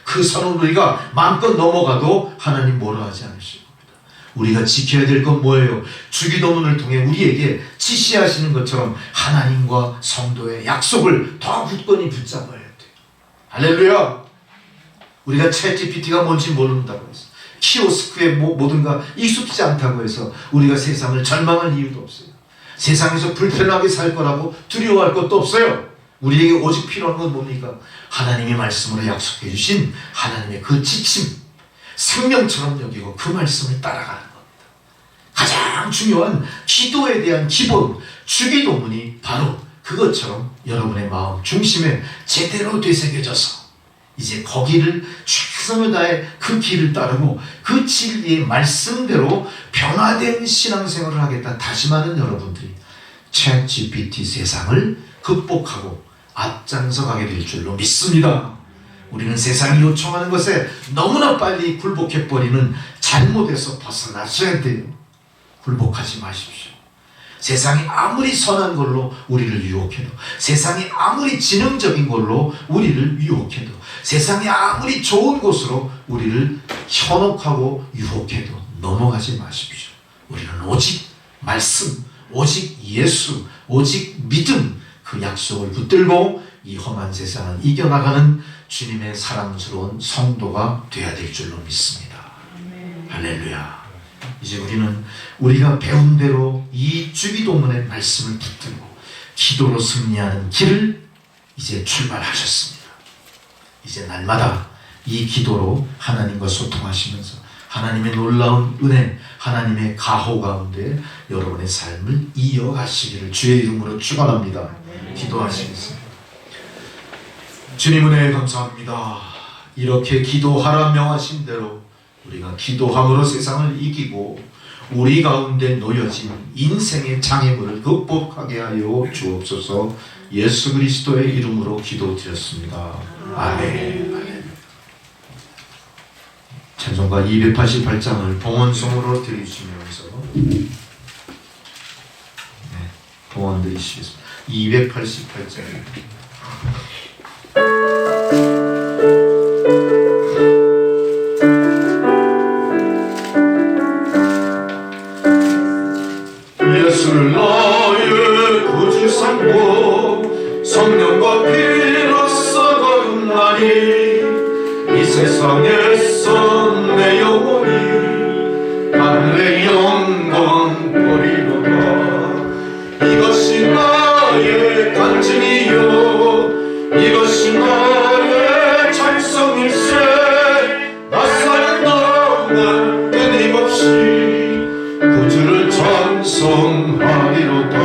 그 선을 우리가 마음껏 넘어가도 하나님 뭐라 하지 않으실 겁니다. 우리가 지켜야 될 건 뭐예요? 주기도문을 통해 우리에게 지시하시는 것처럼 하나님과 성도의 약속을 더 굳건히 붙잡아야 돼요. 할렐루야! 우리가 챗 GPT가 뭔지 모른다고 해서 키오스크에 뭐든가 익숙지 않다고 해서 우리가 세상을 절망할 이유도 없어요. 세상에서 불편하게 살 거라고 두려워할 것도 없어요. 우리에게 오직 필요한 건 뭡니까? 하나님의 말씀으로 약속해 주신 하나님의 그 지침, 생명처럼 여기고 그 말씀을 따라가는 겁니다. 가장 중요한 기도에 대한 기본, 주기도문이 바로 그것처럼 여러분의 마음 중심에 제대로 되새겨져서 이제 거기를 최선을 다해 그 길을 따르고 그 진리의 말씀대로 변화된 신앙생활을 하겠다 다짐하는 여러분들이 챗 GPT 세상을 극복하고 앞장서 가게 될 줄로 믿습니다. 우리는 세상이 요청하는 것에 너무나 빨리 굴복해버리는 잘못에서 벗어나셔야 돼요. 굴복하지 마십시오. 세상이 아무리 선한 걸로 우리를 유혹해도, 세상이 아무리 지능적인 걸로 우리를 유혹해도, 세상이 아무리 좋은 곳으로 우리를 현혹하고 유혹해도 넘어가지 마십시오. 우리는 오직 말씀, 오직 예수, 오직 믿음, 그 약속을 붙들고 이 험한 세상을 이겨나가는 주님의 사랑스러운 성도가 되어야 될 줄로 믿습니다. 할렐루야. 이제 우리는 우리가 배운 대로 이 주기도문의 말씀을 붙들고 기도로 승리하는 길을 이제 출발하셨습니다. 이제 날마다 이 기도로 하나님과 소통하시면서 하나님의 놀라운 은혜, 하나님의 가호 가운데 여러분의 삶을 이어가시기를 주의 이름으로 축원합니다. 기도하시겠습니다. 주님 은혜 감사합니다. 이렇게 기도하라 명하신 대로 우리가 기도함으로 세상을 이기고 우리 가운데 놓여진 인생의 장애물을 극복하게 하여 주옵소서. 예수 그리스도의 이름으로 기도드렸습니다. 아멘. 찬송가 288장을 봉헌송으로 드리시면서 봉헌 드리시겠습니다. 288장. 예수를 나의 구주 삼고 성령과 피로써 거듭나니 이 세상에서 내 영혼이 하늘의 영광 보리로다. 이것이 나의 간증이요 이것이 나의 찬송일세. 나 사는 동안 끊임없이 구주를 찬송하리로다.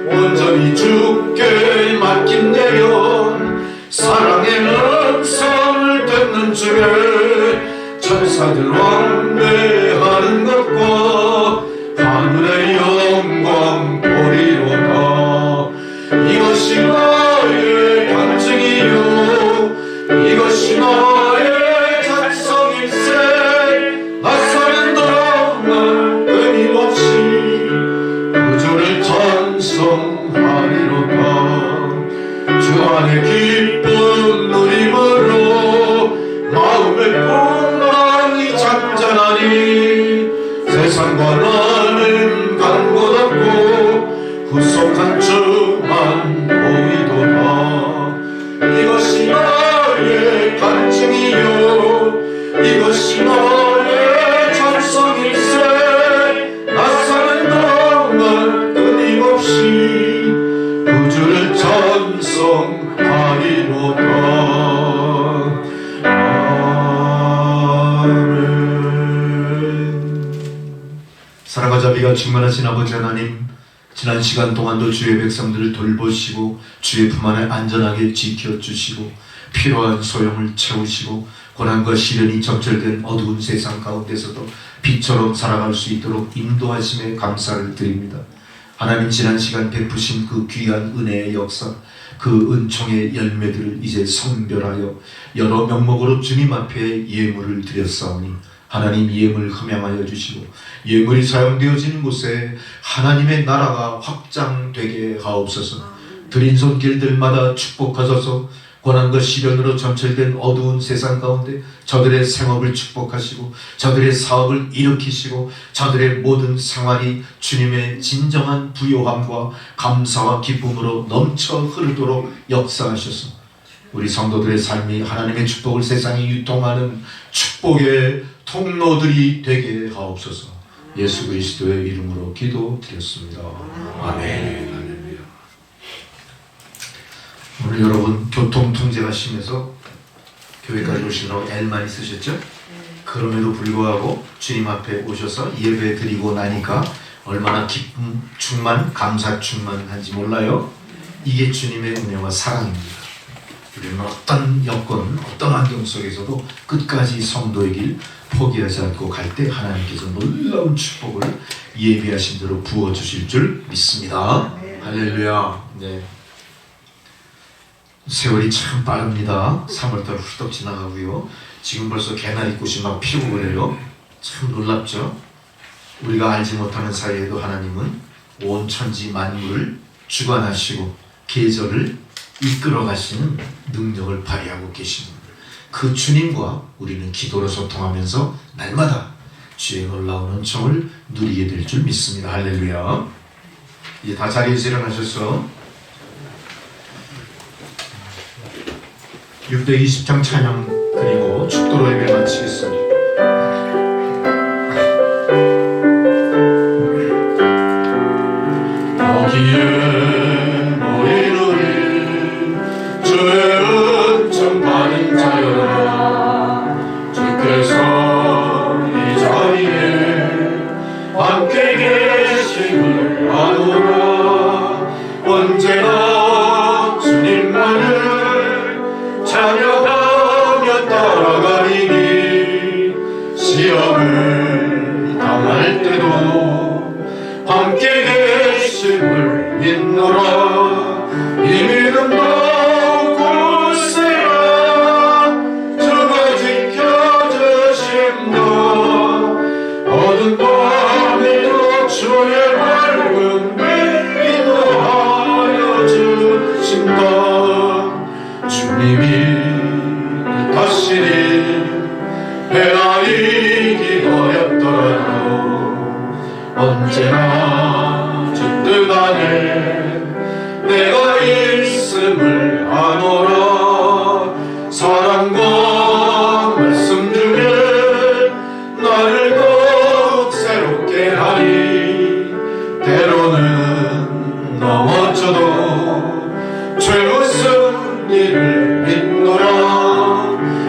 온전히 주께 맡긴 내 영 사랑의 음성을 듣는 중에 천사들 왕래하는 것과 하늘의 영광 보리로다. 이것이 나의 간증이요 이것이 나의 찬송일세. 나 사는 동안 끊임없이 구주를 찬송하리로다. 주 안에 기쁜 누림으로 마음의 풍랑이 잔잔하니 세상과 나는 간 곳 없고 후속한 주만 보이도다. 이것이 나의 간증이요 이것이 나의 찬송일세. 나 사는 동안 끊임없이 구주를 찬송하리로다. 사랑과 자비가 충만하신 아버지 하나님, 지난 시간 동안도 주의 백성들을 돌보시고 주의 품 안에 안전하게 지켜주시고 필요한 소용을 채우시고 고난과 시련이 적절된 어두운 세상 가운데서도 빛처럼 살아갈 수 있도록 인도하심에 감사를 드립니다. 하나님, 지난 시간 베푸신 그 귀한 은혜의 역사, 그 은총의 열매들을 이제 선별하여 여러 명목으로 주님 앞에 예물을 드렸사오니 하나님, 예물 흠양하여 주시고 예물이 사용되어지는 곳에 하나님의 나라가 확장되게 하옵소서. 드린 손길들마다 축복하소서. 고난과 시련으로 점철된 어두운 세상 가운데 저들의 생업을 축복하시고 저들의 사업을 일으키시고 저들의 모든 생활이 주님의 진정한 부요함과 감사와 기쁨으로 넘쳐 흐르도록 역사하셔서 우리 성도들의 삶이 하나님의 축복을 세상에 유통하는 축복의 통로들이 되게 하옵소서. 예수 그리스도의 이름으로 기도드렸습니다. 아멘. 오늘 여러분 교통 통제하시면서 교회까지 오시느라고 애 많이 쓰셨죠? 그럼에도 불구하고 주님 앞에 오셔서 예배 드리고 나니까 얼마나 기쁨 충만, 감사 충만한지 몰라요? 이게 주님의 은혜와 사랑입니다. 우리는 어떤 여건, 어떤 환경 속에서도 끝까지 성도의 길 포기하지 않고 갈 때 하나님께서 놀라운 축복을 예비하신 대로 부어주실 줄 믿습니다. 할렐루야. 네. 세월이 참 빠릅니다. 3월달 후딱 지나가고요. 지금 벌써 개나리꽃이 막 피고 그래요. 참 놀랍죠? 우리가 알지 못하는 사이에도 하나님은 온 천지 만물을 주관하시고 계절을 이끌어 가시는 능력을 발휘하고 계십니다. 그 주님과 우리는 기도로 소통하면서 날마다 주의 놀라운 은총을 누리게 될 줄 믿습니다. 할렐루야. 이제 다 자리에서 일어나셔서 620장 찬양 그리고 축도로 예배를 마치겠습니다. 거기에 모이노니 주의 은총 받은 자여라. 주께서 이 자리에 함께 계심을 아노라. 언제나 주님만을 찬양하며 따라가리니 시험을 당할 때도 함께 계심을 믿노라. 주님이 다시니 헤아리기 어렵더라도 언제나 주뜻 안에 내가 있음을 아노라. 사랑과 말씀 중에 나를 더욱 새롭게 하리. 때로는 넘어져도 최우선 일을 믿노라.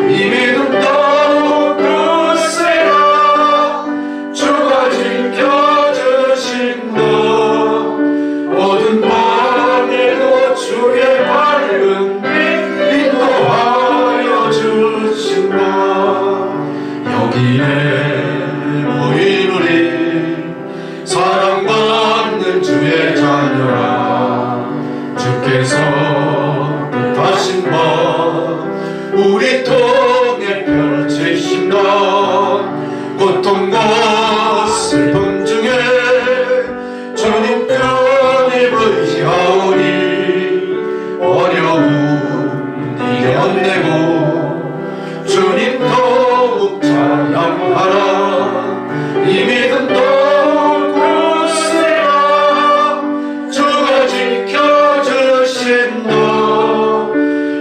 이 믿음 더욱 굳세라. 주가 지켜주신다. 어두운 밤에도 주의 밝은 빛 인도하여 주신다. 여기에 모인 우리 사랑받는 주의 자녀라. 주께서 뜻하신 바 우리 통해 펼치신다. 고통과 슬픔 중에 주님 편히 의지하오니 어려움 이겨내고 주님 더욱 찬양하라. 이 믿음 더욱 굳세라. 주가 지켜주신다.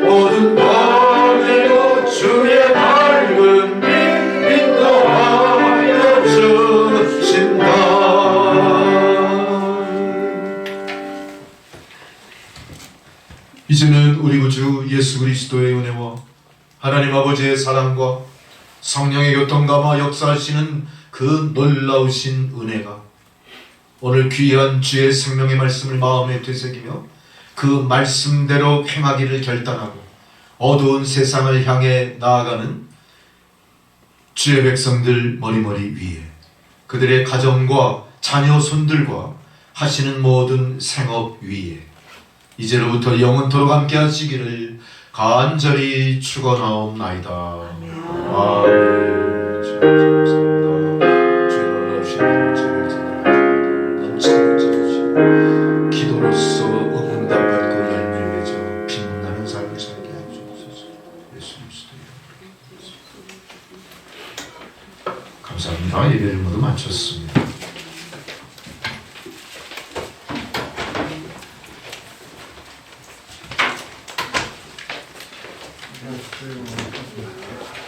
어두운 밤에도 주의 밝은 빛 인도하여 주신다. 이제는 우리 구주 예수 그리스도의 은혜와 하나님 아버지의 사랑과 성령의 교통감화 역사하시는 그 놀라우신 은혜가 오늘 귀한 주의 생명의 말씀을 마음에 되새기며 그 말씀대로 행하기를 결단하고 어두운 세상을 향해 나아가는 주의 백성들 머리머리 위에 그들의 가정과 자녀 손들과 하시는 모든 생업 위에 이제로부터 영원토록 함께 하시기를 간절히 축원하옵나이다. 아멘. 주님 감사합니다. 주의 놀라우신 은혜를 넘치게 주시옵시고 기도로서 응답받고 열매 맺어 빛나는 삶을 살게 해주옵소서. 예수 그리스도의 이름으로 감사합니다. 예배를 모두 마쳤습니다. 네.